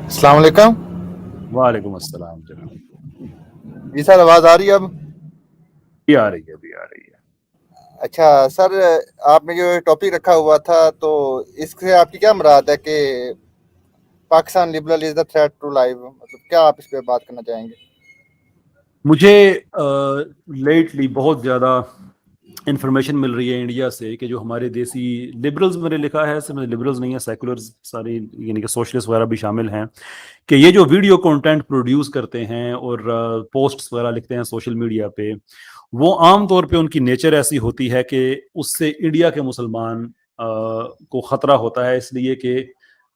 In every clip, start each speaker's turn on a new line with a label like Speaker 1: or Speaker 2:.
Speaker 1: السلام علیکم.
Speaker 2: وعلیکم السلام جناب.
Speaker 1: جی سر, آواز آ رہی ہے اب؟
Speaker 2: بھی آ رہی ہے, بھی آ رہی ہے.
Speaker 1: اچھا سر, آپ نے جو ٹاپک رکھا ہوا تھا تو اس سے آپ کی کیا مراد ہے کہ Pakistan liberal is the threat to life, مطلب کیا آپ اس پہ بات کرنا چاہیں گے؟
Speaker 2: مجھے لیٹلی بہت زیادہ انفارمیشن مل رہی ہے انڈیا سے کہ جو ہمارے دیسی لبرلز, میں نے لکھا ہے صرف لبرلز نہیں ہیں, سیکولرز سارے, یعنی کہ سوشلسٹ وغیرہ بھی شامل ہیں, کہ یہ جو ویڈیو کنٹینٹ پروڈیوس کرتے ہیں اور پوسٹس وغیرہ لکھتے ہیں سوشل میڈیا پہ, وہ عام طور پہ ان کی نیچر ایسی ہوتی ہے کہ اس سے انڈیا کے مسلمان کو خطرہ ہوتا ہے, اس لیے کہ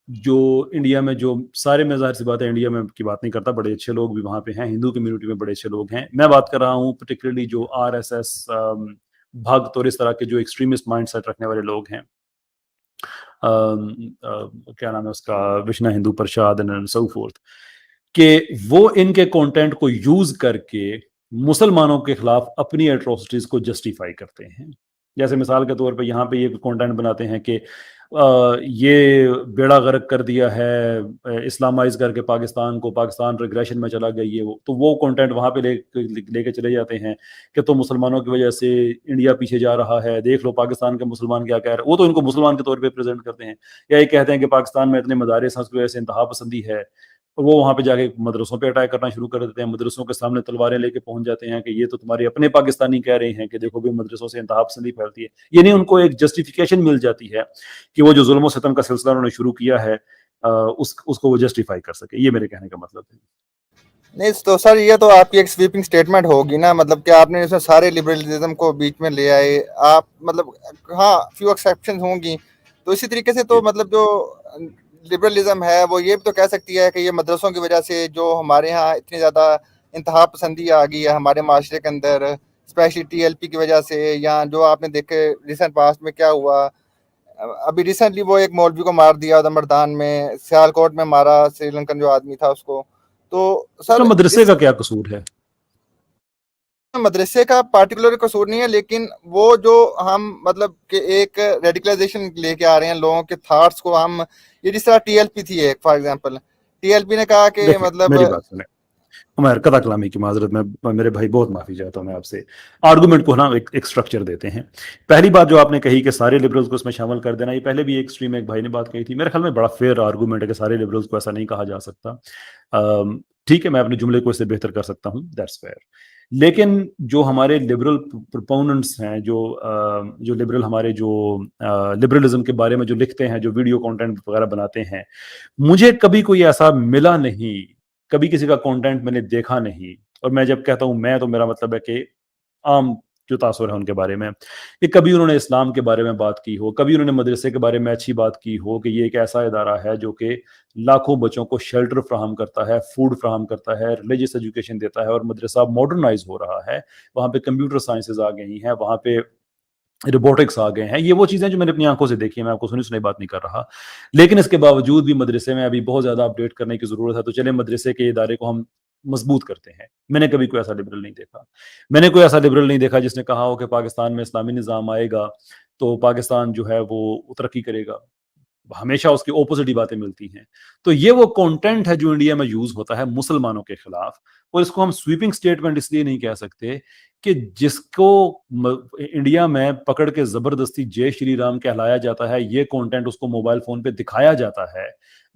Speaker 2: جو انڈیا میں جو سارے, میں ظاہر سی بات ہے انڈیا میں کی بات نہیں کرتا, بڑے اچھے لوگ بھی وہاں پہ ہیں, ہندو کمیونٹی میں بڑے اچھے لوگ ہیں, میں بات کر رہا ہوں پرٹیکولرلی جو RSS بھگت اور اس طرح کے جو ایکسٹریمسٹ مائنڈ سیٹ رکھنے والے لوگ ہیں, کیا نام ہے اس کا, وشنا ہندو پرشاد اینڈ سو فورتھ, کہ وہ ان کے کنٹینٹ کو یوز کر کے مسلمانوں کے خلاف اپنی ایٹروسٹیز کو جسٹیفائی کرتے ہیں. جیسے مثال کے طور پہ یہاں پہ یہ کنٹینٹ بناتے ہیں کہ یہ بیڑا غرق کر دیا ہے اسلامائز کر کے پاکستان کو, پاکستان ریگریشن میں چلا گیا, یہ تو وہ کنٹینٹ وہاں پہ لے کے چلے جاتے ہیں کہ تو مسلمانوں کی وجہ سے انڈیا پیچھے جا رہا ہے, دیکھ لو پاکستان کے مسلمان کیا کہہ رہے ہیں. وہ تو ان کو مسلمان کے طور پہ پریزنٹ کرتے ہیں, یا یہ کہتے ہیں کہ پاکستان میں اتنے مدارس ہیں اس کی وجہ سے انتہا پسندی ہے, اور وہ وہاں پہ جا کے مدرسوں پہ اٹیک کرنا شروع کر دیتے ہیں, مدرسوں کے سامنے تلواریں لے کے پہنچ جاتے ہیں کہ یہ تو تمہارے اپنے پاکستانی کہہ رہے ہیں کہ دیکھو بھی مدرسوں سے انتہا پسندی پھیلتی ہے. یعنی ان کو ایک جسٹیفیکیشن مل جاتی ہے کہ وہ جو ظلم و ستم کا سلسلہ انہوں نے شروع کیا ہے اس کو وہ جسٹیفائی کر سکے. یہ میرے کہنے کا مطلب ہے.
Speaker 1: نہیں تو سر, یہ تو آپ کی ایک سویپنگ سٹیٹمنٹ ہوگی نا, مطلب کہ آپ نے اس میں سارے لبرلزم کو بیچ میں لے آئے آپ, مطلب ہاں فیو ایکسیپشن ہوں گی, تو اسی طریقے سے تو مطلب جو لبرلزم ہے وہ یہ بھی تو کہہ سکتی ہے کہ یہ مدرسوں کی وجہ سے جو ہمارے ہاں اتنی زیادہ انتہا پسندی آ گئی ہے ہمارے معاشرے کے اندر, اسپیشلی TLP کی وجہ سے, یا جو آپ نے دیکھے ریسنٹ پاسٹ میں کیا ہوا, ابھی ریسنٹلی وہ ایک مولوی کو مار دیا مردان میں, سیالکوٹ میں مارا, سری لنکن جو آدمی تھا اس کو. تو سر
Speaker 2: مدرسے کا کیا قصور ہے؟
Speaker 1: مدرسے کا پارٹیکولر قصور نہیں ہے, لیکن وہ جو ہم مطلب کہ ایک ریڈیکلائزیشن لے کے آ رہے ہیں لوگوں کے تھاٹس کو, ہم یہ جس طرح TLP تھی ایک, فار ایگزامپل TLP نے کہا کہ مطلب,
Speaker 2: میری بات سنیں, ہمارے قطع کلامی کی معذرت, میں میرے بھائی بہت معافی چاہتا ہوں, میں آپ سے آرگومنٹ کو نا ایک سٹرکچر دیتے ہیں. پہلی بات جو آپ نے کہی کہ سارے لبرلز کو اس میں شامل کر دینا, یہ پہلے بھی ایک اسٹریم ایک بھائی نے بات کہی تھی, میرے خیال میں بڑا فیئر آرگومنٹ ہے کہ سارے لبرلز کو ایسا نہیں کہا جا سکتا. ٹھیک ہے, میں اپنے جملے کو اس سے بہتر کر سکتا ہوں, دیٹس فیئر. لیکن جو ہمارے لبرل پروپوننٹس ہیں, جو لبرل ہمارے جو لبرلزم کے بارے میں جو لکھتے ہیں, جو ویڈیو کانٹینٹ وغیرہ بناتے ہیں, مجھے کبھی کوئی ایسا ملا نہیں, کبھی کسی کا کنٹینٹ میں نے دیکھا نہیں. اور میں جب کہتا ہوں میں, تو میرا مطلب ہے کہ عام جو تاثر ہے ان کے بارے میں, کہ کبھی انہوں نے اسلام کے بارے میں بات کی ہو, کبھی انہوں نے مدرسے کے بارے میں اچھی بات کی ہو کہ یہ ایک ایسا ادارہ ہے جو کہ لاکھوں بچوں کو شیلٹر فراہم کرتا ہے, فوڈ فراہم کرتا ہے, ریلیجس ایجوکیشن دیتا ہے, اور مدرسہ ماڈرنائز ہو رہا ہے, وہاں پہ کمپیوٹر سائنسز آ گئی ہیں, وہاں پہ روبوٹکس آ گئے ہیں. یہ وہ چیزیں جو میں نے اپنی آنکھوں سے دیکھی ہیں, میں آپ کو سنی بات نہیں کر رہا. لیکن اس کے باوجود بھی مدرسے میں ابھی بہت زیادہ اپڈیٹ کرنے کی ضرورت ہے. تو چلے مدرسے کے ادارے کو ہم مضبوط کرتے ہیں. میں نے کبھی کوئی ایسا لبرل نہیں دیکھا, میں نے کوئی ایسا لبرل نہیں دیکھا جس نے کہا ہو کہ پاکستان میں اسلامی نظام آئے گا تو پاکستان جو ہے وہ ترقی کرے گا. ہمیشہ اس کی اپوزٹ ہی باتیں ملتی ہیں. تو یہ وہ کنٹینٹ ہے جو انڈیا میں یوز ہوتا ہے مسلمانوں کے خلاف, اور اس کو ہم سویپنگ سٹیٹمنٹ اس لیے نہیں کہہ سکتے کہ جس کو انڈیا میں پکڑ کے زبردستی جے شری رام کہلایا جاتا ہے, یہ کنٹینٹ اس کو موبائل فون پہ دکھایا جاتا ہے.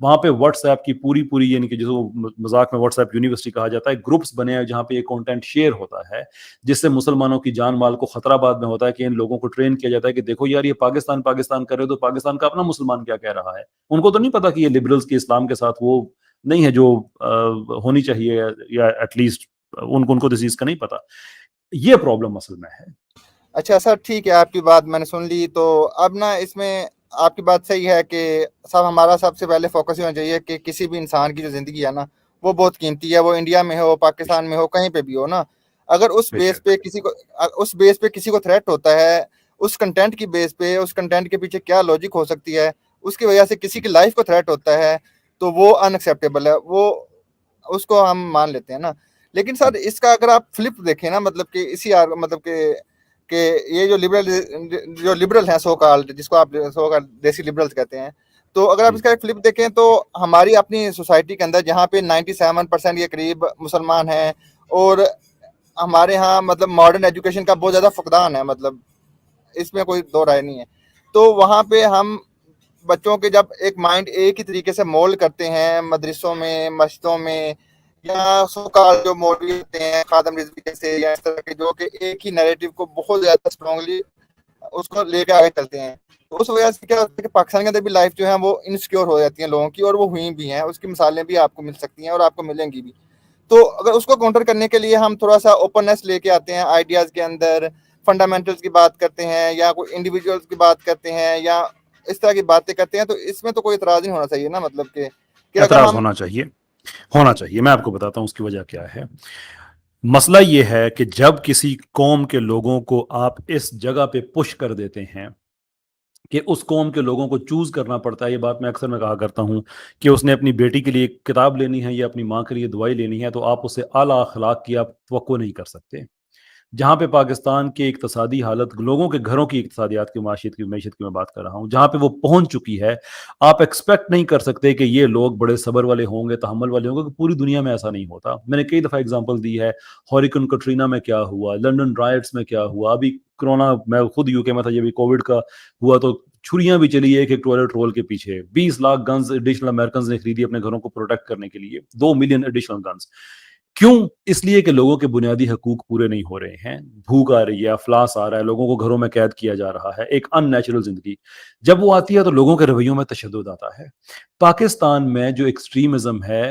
Speaker 2: وہاں پہ واٹس ایپ کی پوری یعنی کہ جس کو مذاق میں واٹس ایپ یونیورسٹی کہا جاتا ہے, گروپس بنے ہیں جہاں پہ یہ کنٹینٹ شیئر ہوتا ہے, جس سے مسلمانوں کی جان مال کو خطرہ بعد میں ہوتا ہے, کہ ان لوگوں کو ٹرین کیا جاتا ہے کہ دیکھو یار یہ پاکستان کر رہے تو پاکستان کا اپنا مسلمان کیا کہہ رہا ہے. ان کو تو نہیں پتا کہ یہ لبرلز کے اسلام کے ساتھ وہ نہیں ہے جو ہونی چاہیے, یا ایٹ لیسٹ ان کو اس چیز کا نہیں پتا. یہ پرابلم اصل میں ہے.
Speaker 1: اچھا سر ٹھیک ہے, آپ کی بات میں نے سن لی. تو اب نا اس میں آپ کی بات صحیح ہے کہ ہمارا سب سے پہلے فوکس ہونا چاہیے کہ کسی بھی انسان کی جو زندگی ہے نا وہ بہت قیمتی ہے, وہ انڈیا میں ہو, پاکستان میں ہو, کہیں پہ بھی ہو نا. اگر اس بیس پہ کسی کو تھریٹ ہوتا ہے, اس کنٹینٹ کی بیس پہ, اس کنٹینٹ کے پیچھے کیا لاجک ہو سکتی ہے, اس کی وجہ سے کسی کی لائف کو تھریٹ ہوتا ہے, تو وہ ان ایکسیپٹیبل ہے, وہ اس کو ہم مان لیتے ہیں نا. لیکن سر اس کا اگر آپ فلپ دیکھیں نا, مطلب کہ اسی مطلب کہ یہ جو لبرل ہیں سو کال, جس کو آپ سو کال دیسی لبرلز کہتے ہیں, تو اگر آپ اس کا ایک فلپ دیکھیں تو ہماری اپنی سوسائٹی کے اندر جہاں پہ 97% کے قریب مسلمان ہیں اور ہمارے ہاں مطلب ماڈرن ایجوکیشن کا بہت زیادہ فقدان ہے، مطلب اس میں کوئی دو رائے نہیں ہے، تو وہاں پہ ہم بچوں کے جب ایک مائنڈ ایک ہی طریقے سے مولڈ کرتے ہیں مدرسوں میں، مسجدوں میں، یا سوکال جو مولوی ہوتے ہیں خادم رضوی جیسے، یا اس طرح کے جو کہ ایک ہی نیریٹو کو بہت زیادہ اسٹرانگلی اس کو لے کے آگے چلتے ہیں، تو اس وجہ سے کیا ہوتا ہے کہ پاکستان کے اندر بھی لائف جو ہے وہ انسیکیور ہو جاتی ہیں لوگوں کی، اور وہ ہوئی بھی ہیں، اس کی مثالیں بھی آپ کو مل سکتی ہیں اور آپ کو ملیں گی بھی. تو اگر اس کو کاؤنٹر کرنے کے لیے ہم تھوڑا سا اوپننیس لے کے آتے ہیں آئیڈیاز کے اندر، فنڈامنٹلز کی بات کرتے ہیں یا کوئی انڈیویجولز کی بات کرتے ہیں یا اس طرح کی باتیں کرتے ہیں، تو اس میں تو کوئی اعتراض نہیں ہونا چاہیے نا، مطلب کہ اگر
Speaker 2: اعتراض
Speaker 1: ہم
Speaker 2: ہونا چاہیے. میں آپ کو بتاتا ہوں اس کی وجہ کیا ہے. مسئلہ یہ ہے کہ جب کسی قوم کے لوگوں کو آپ اس جگہ پہ پش کر دیتے ہیں کہ اس قوم کے لوگوں کو چوز کرنا پڑتا ہے، یہ بات میں اکثر کہا کرتا ہوں کہ اس نے اپنی بیٹی کے لیے ایک کتاب لینی ہے یا اپنی ماں کے لیے دوائی لینی ہے، تو آپ اسے اعلیٰ اخلاق کی آپ توقع نہیں کر سکتے. جہاں پہ پاکستان کے اقتصادی حالت، لوگوں کے گھروں کی اقتصادیات کی، معیشت کی میں بات کر رہا ہوں، جہاں پہ وہ پہنچ چکی ہے، آپ ایکسپیکٹ نہیں کر سکتے کہ یہ لوگ بڑے صبر والے ہوں گے، تحمل والے ہوں گے، کہ پوری دنیا میں ایسا نہیں ہوتا. میں نے کئی دفعہ اگزامپل دی ہے، ہوریکن کٹرینا میں کیا ہوا، لندن رائٹس میں کیا ہوا، ابھی کرونا، میں خود یو کے میں تھا جب کووڈ کا ہوا تو چھریاں بھی چلی ایک ٹوائلٹ رول کے پیچھے، 20 لاکھ گنز ایڈیشنل امریکنز نے خریدی اپنے گھروں کو پروٹیکٹ کرنے کے لیے، 2 ملین ایڈیشنل گنز. کیوں؟ اس لیے کہ لوگوں کے بنیادی حقوق پورے نہیں ہو رہے ہیں، بھوک آ رہی ہے، افلاس آ رہا ہے، لوگوں کو گھروں میں قید کیا جا رہا ہے، ایک ان نیچرل زندگی جب وہ آتی ہے تو لوگوں کے رویوں میں تشدد آتا ہے. پاکستان میں جو ایکسٹریمزم ہے،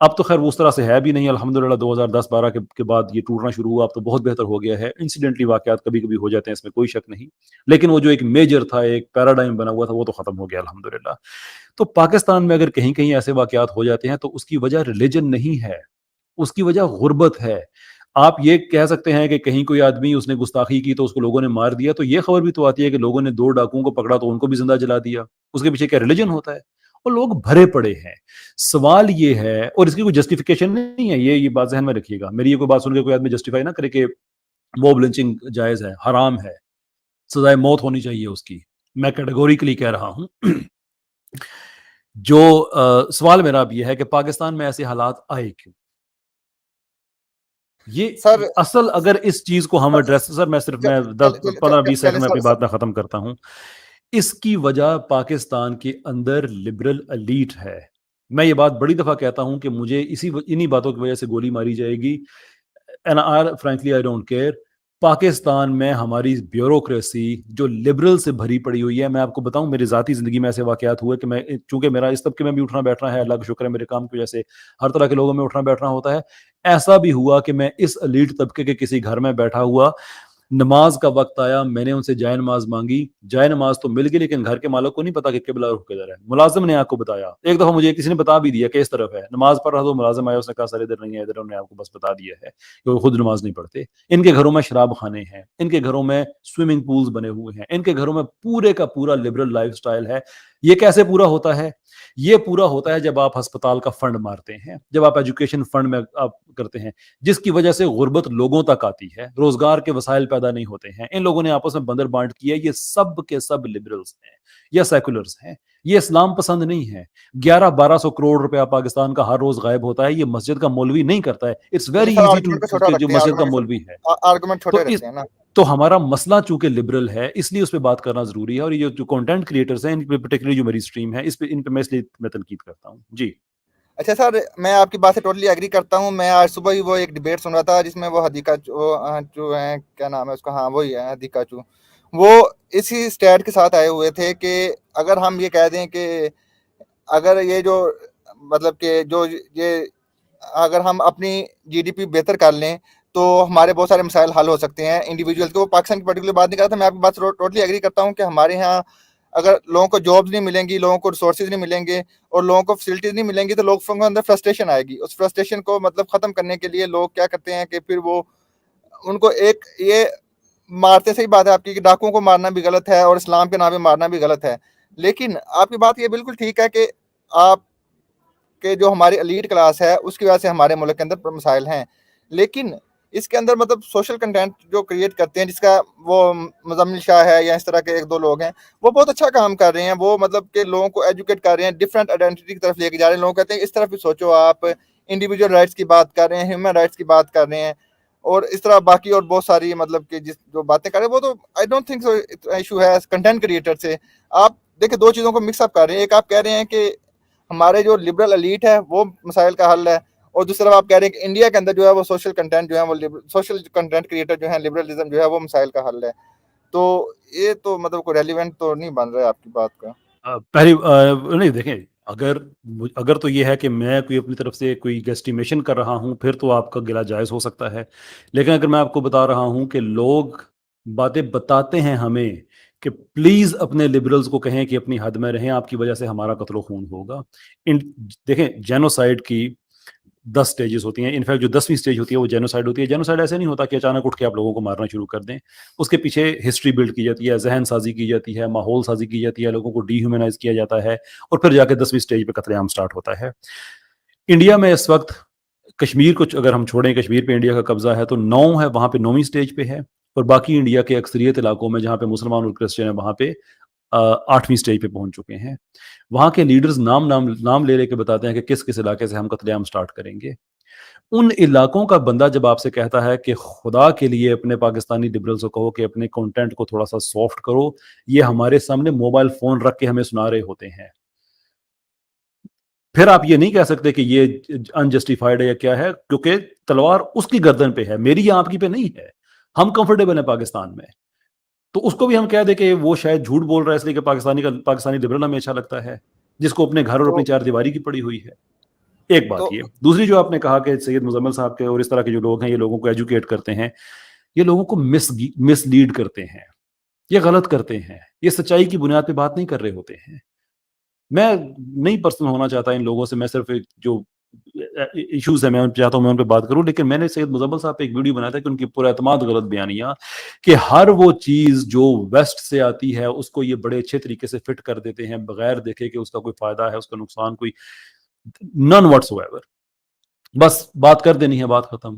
Speaker 2: اب تو خیر وہ اس طرح سے ہے بھی نہیں، الحمدللہ 2010-12 کے بعد یہ ٹوٹنا شروع ہوا، اب تو بہت بہتر ہو گیا ہے. انسیڈنٹلی واقعات کبھی کبھی ہو جاتے ہیں، اس میں کوئی شک نہیں، لیکن وہ جو ایک میجر تھا، ایک پیراڈائم بنا ہوا تھا، وہ تو ختم ہو گیا الحمدللہ. تو پاکستان میں اگر کہیں کہیں ایسے واقعات ہو جاتے ہیں تو اس کی وجہ ریلیجن نہیں ہے، اس کی وجہ غربت ہے. آپ یہ کہہ سکتے ہیں کہ کہیں کوئی آدمی اس نے گستاخی کی تو اس کو لوگوں نے مار دیا، تو یہ خبر بھی تو آتی ہے کہ لوگوں نے 2 ڈاکوؤں کو پکڑا تو ان کو بھی زندہ جلا دیا. اس کے پیچھے کیا ریلیجن ہوتا ہے؟ اور لوگ بھرے پڑے ہیں. سوال یہ ہے، اور اس کی کوئی جسٹیفیکیشن نہیں ہے، یہ بات ذہن میں رکھیے گا، میری یہ کوئی بات سن کے کوئی آدمی جسٹیفائی نہ کرے کہ موب لنچنگ جائز ہے، حرام ہے، سزائے موت ہونی چاہیے اس کی. میں کیٹیگوریکلی کہہ رہا ہوں. جو سوال میرا اب یہ ہے کہ پاکستان میں ایسے حالات آئے کیوں؟ یہ
Speaker 1: سر
Speaker 2: اصل اگر اس چیز کو ہم ایڈریس، سر میں صرف میں 15-20 سیکنڈ میں اپنی بات میں ختم کرتا ہوں. اس کی وجہ پاکستان کے اندر لبرل ایلیٹ ہے. میں یہ بات بڑی دفعہ کہتا ہوں کہ مجھے انہی باتوں کی وجہ سے گولی ماری جائے گی، and frankly I don't care. Pakistan میں ہماری بیوروکریسی جو لبرل سے بھری پڑی ہوئی ہے. میں آپ کو بتاؤں میری ذاتی زندگی میں ایسے واقعات ہوئے کہ میں، چونکہ میرا اس طبقے میں بھی اٹھنا بیٹھنا ہے، اللہ کا شکر ہے، میرے کام کی وجہ سے ہر طرح کے لوگوں میں اٹھنا بیٹھنا ہوتا ہے. ایسا بھی ہوا کہ میں اس ایلیٹ طبقے کے کسی گھر میں بیٹھا ہوا، نماز کا وقت آیا، میں نے ان سے جائے نماز مانگی، جائے نماز تو مل گئی، لیکن گھر کے مالک کو نہیں پتا کہ قبلہ رخ کدھر ہے. ملازم نے آپ کو بتایا، ایک دفعہ مجھے کسی نے بتا بھی دیا کہ اس طرف ہے، نماز پڑھ رہا تو ملازم آیا، اس نے کہا سر ادھر نہیں ہے، ادھر. انہوں نے آپ کو بس بتا دیا ہے کہ وہ خود نماز نہیں پڑھتے. ان کے گھروں میں شراب خانے ہیں، ان کے گھروں میں سوئمنگ پولز بنے ہوئے ہیں، ان کے گھروں میں پورے کا پورا لبرل لائف سٹائل ہے. یہ کیسے پورا ہوتا ہے؟ یہ پورا ہوتا ہے جب آپ ہسپتال کا فنڈ مارتے ہیں، جب آپ ایجوکیشن فنڈ میں آپ کرتے ہیں، جس کی وجہ سے غربت لوگوں تک آتی ہے، روزگار کے وسائل پیدا نہیں ہوتے ہیں. ان لوگوں نے آپس میں بندر بانٹ کیا. یہ سب کے سب لبرلز ہیں یا سیکولرز ہیں، یہ اسلام پسند نہیں ہے. 1100-1200 کروڑ روپیہ پاکستان کا ہر روز غائب ہوتا ہے، یہ مسجد کا مولوی نہیں کرتا ہے. It's very
Speaker 1: sir
Speaker 2: easy
Speaker 1: argument کو
Speaker 2: ٹو،
Speaker 1: چھوٹا
Speaker 2: جو
Speaker 1: رکھتے ہیں،
Speaker 2: مسجد کا مولوی ہے.
Speaker 1: آرگومنٹ
Speaker 2: تو
Speaker 1: چھوٹے رکھتے ہیں نا.
Speaker 2: تو ہمارا مسئلہ چونکہ لبرل ہے، اس لیے اس پہ بات کرنا ضروری ہے. اور یہ جو کنٹینٹ کریٹرز ہیں، ان پہ پرٹیکولرلی جو میری اسٹریم ہے، ان پہ میں اس لیے میں تنقید کرتا ہوں. جی
Speaker 1: اچھا سر، میں آپ کی بات سے ٹوٹلی ایگری کرتا ہوں. میں آج صبح ہی وہ ایک ڈبیٹ سن رہا تھا جس میں وہ ہدیقہ جو ہیں، کیا نام ہے اس کا، ہاں وہی ہے ہدیقہ چو، وہ اسی اسٹیٹ کے ساتھ آئے ہوئے تھے کہ اگر ہم یہ کہہ دیں کہ اگر یہ جو مطلب کہ جو یہ اگر ہم اپنی جی ڈی پی بہتر کر لیں تو ہمارے بہت سارے مسائل حل ہو سکتے ہیں انڈیویجول کے. وہ پاکستان کی پرٹیکولر بات نہیں کر رہا تھا. میں آپ کی بات ٹوٹلی ایگری کرتا ہوں کہ ہمارے یہاں اگر لوگوں کو جابز نہیں ملیں گی، لوگوں کو ریسورسز نہیں ملیں گے اور لوگوں کو فیسلٹیز نہیں ملیں گی، تو لوگوں کے اندر فرسٹریشن آئے گی. اس فرسٹریشن کو مطلب ختم کرنے کے لیے لوگ کیا کرتے ہیں کہ پھر وہ ان کو ایک یہ مارتے، صحیح بات ہے آپ کی کہ ڈاکوؤں کو مارنا بھی غلط ہے اور اسلام کے نام پہ مارنا بھی غلط ہے. لیکن آپ کی بات یہ بالکل ٹھیک ہے کہ آپ کہ جو ہماری ایلیٹ کلاس ہے اس کی وجہ سے ہمارے ملک کے اندر مسائل ہیں. لیکن اس کے اندر مطلب سوشل کنٹینٹ جو کریٹ کرتے ہیں، جس کا وہ مزمل شاہ ہے یا اس طرح کے ایک دو لوگ ہیں، وہ بہت اچھا کام کر رہے ہیں. وہ مطلب کہ لوگوں کو ایجوکیٹ کر رہے ہیں، ڈفرینٹ آئیڈینٹی کی طرف لے کے جا رہے ہیں. لوگ کہتے ہیں اس طرف بھی سوچو، آپ انڈیویجول رائٹس کی بات کر رہے ہیں، ہیومن رائٹس کی بات کر رہے ہیں، اور اس طرح باقی اور بہت ساری مطلب کہ جو باتیں کر رہے ہیں، وہ تو I don't think so issue ہے کنٹینٹ کریٹر سے. آپ دیکھیں دو چیزوں کو مکس اپ کر رہے ہیں. ایک آپ کہہ رہے ہیں کہ ہمارے جو لبرل ایلیٹ ہے وہ مسائل کا حل ہے، اور دوسری طرف آپ کہہ رہے ہیں کہ انڈیا کے اندر جو ہے وہ سوشل کنٹینٹ جو ہے وہ سوشل کنٹینٹ کریٹر جو ہے لبرلزم جو ہے وہ مسائل کا حل ہے. تو یہ تو مطلب کوئی ریلیونٹ تو نہیں بن رہا ہے آپ کی بات کا.
Speaker 2: پہلی نہیں دیکھیں، اگر تو یہ ہے کہ میں کوئی اپنی طرف سے کوئی گیسٹیمیشن کر رہا ہوں، پھر تو آپ کا گلہ جائز ہو سکتا ہے. لیکن اگر میں آپ کو بتا رہا ہوں کہ لوگ باتیں بتاتے ہیں ہمیں کہ پلیز اپنے لبرلز کو کہیں کہ اپنی حد میں رہیں، آپ کی وجہ سے ہمارا قتل و خون ہوگا. دیکھیں جینوسائیڈ کی 10 سٹیجز ہوتی ہیں. انفیکٹ جو 10ویں سٹیج ہوتی ہے وہ جینوسائیڈ ہوتی ہے. جینوسائیڈ ایسے نہیں ہوتا کہ اچانک اٹھ کے آپ لوگوں کو مارنا شروع کر دیں. اس کے پیچھے ہسٹری بلڈ کی جاتی ہے، ذہن سازی کی جاتی ہے، ماحول سازی کی جاتی ہے، لوگوں کو ڈی ہیومنائز کیا جاتا ہے، اور پھر جا کے 10ویں سٹیج پہ قتل عام سٹارٹ ہوتا ہے. انڈیا میں اس وقت کشمیر کو اگر ہم چھوڑیں، کشمیر پہ انڈیا کا قبضہ ہے تو 9 ہے، وہاں پہ 9ویں سٹیج پہ ہے. اور باقی انڈیا کے اکثریت علاقوں میں جہاں پہ مسلمان اور کرسچن ہیں وہاں پہ 8ویں سٹیج پہ پہنچ چکے ہیں. وہاں کے لیڈرز نام لے کے بتاتے ہیں کہ کس کس علاقے سے ہم قتل عام سٹارٹ کریں گے. ان علاقوں کا بندہ جب آپ سے کہتا ہے کہ خدا کے لیے اپنے پاکستانی لبرلز کو کہو کہ اپنے کنٹینٹ کو تھوڑا سا سافٹ کرو، یہ ہمارے سامنے موبائل فون رکھ کے ہمیں سنا رہے ہوتے ہیں. پھر آپ یہ نہیں کہہ سکتے کہ یہ انجسٹیفائڈ ہے یا کیا ہے، کیونکہ تلوار اس کی گردن پہ ہے، میری یا آپ کی پہ نہیں ہے. ہم کمفرٹیبل ہیں پاکستان میں، تو اس کو بھی ہم کہہ دیں کہ وہ شاید جھوٹ بول رہا ہے اس لیے کہ پاکستانی لبرل ہمیں اچھا لگتا ہے، جس کو اپنے گھر اور اپنی چار دیواری کی پڑی ہوئی ہے. ایک بات یہ. دوسری جو آپ نے کہا کہ سید مزمل صاحب کے اور اس طرح کے جو لوگ ہیں یہ لوگوں کو ایجوکیٹ کرتے ہیں، یہ لوگوں کو مس لیڈ کرتے ہیں، یہ غلط کرتے ہیں، یہ سچائی کی بنیاد پہ بات نہیں کر رہے ہوتے ہیں. میں نہیں پرسنل ہونا چاہتا ان لوگوں سے، میں صرف جو ایشوز ہیں میں چاہتا ہوں میں ان پہ بات کروں. لیکن میں نے سید مزمل صاحب پہ ایک ویڈیو بنایا تھا کہ ان کی پورا اعتماد غلط بیانیاں، کہ ہر وہ چیز جو ویسٹ سے آتی ہے اس کو یہ بڑے اچھے طریقے سے فٹ کر دیتے ہیں بغیر دیکھے کہ اس کا کوئی فائدہ ہے، اس کا نقصان کوئی نن واٹس ایور. بس بات کر دینی ہے، بات ختم.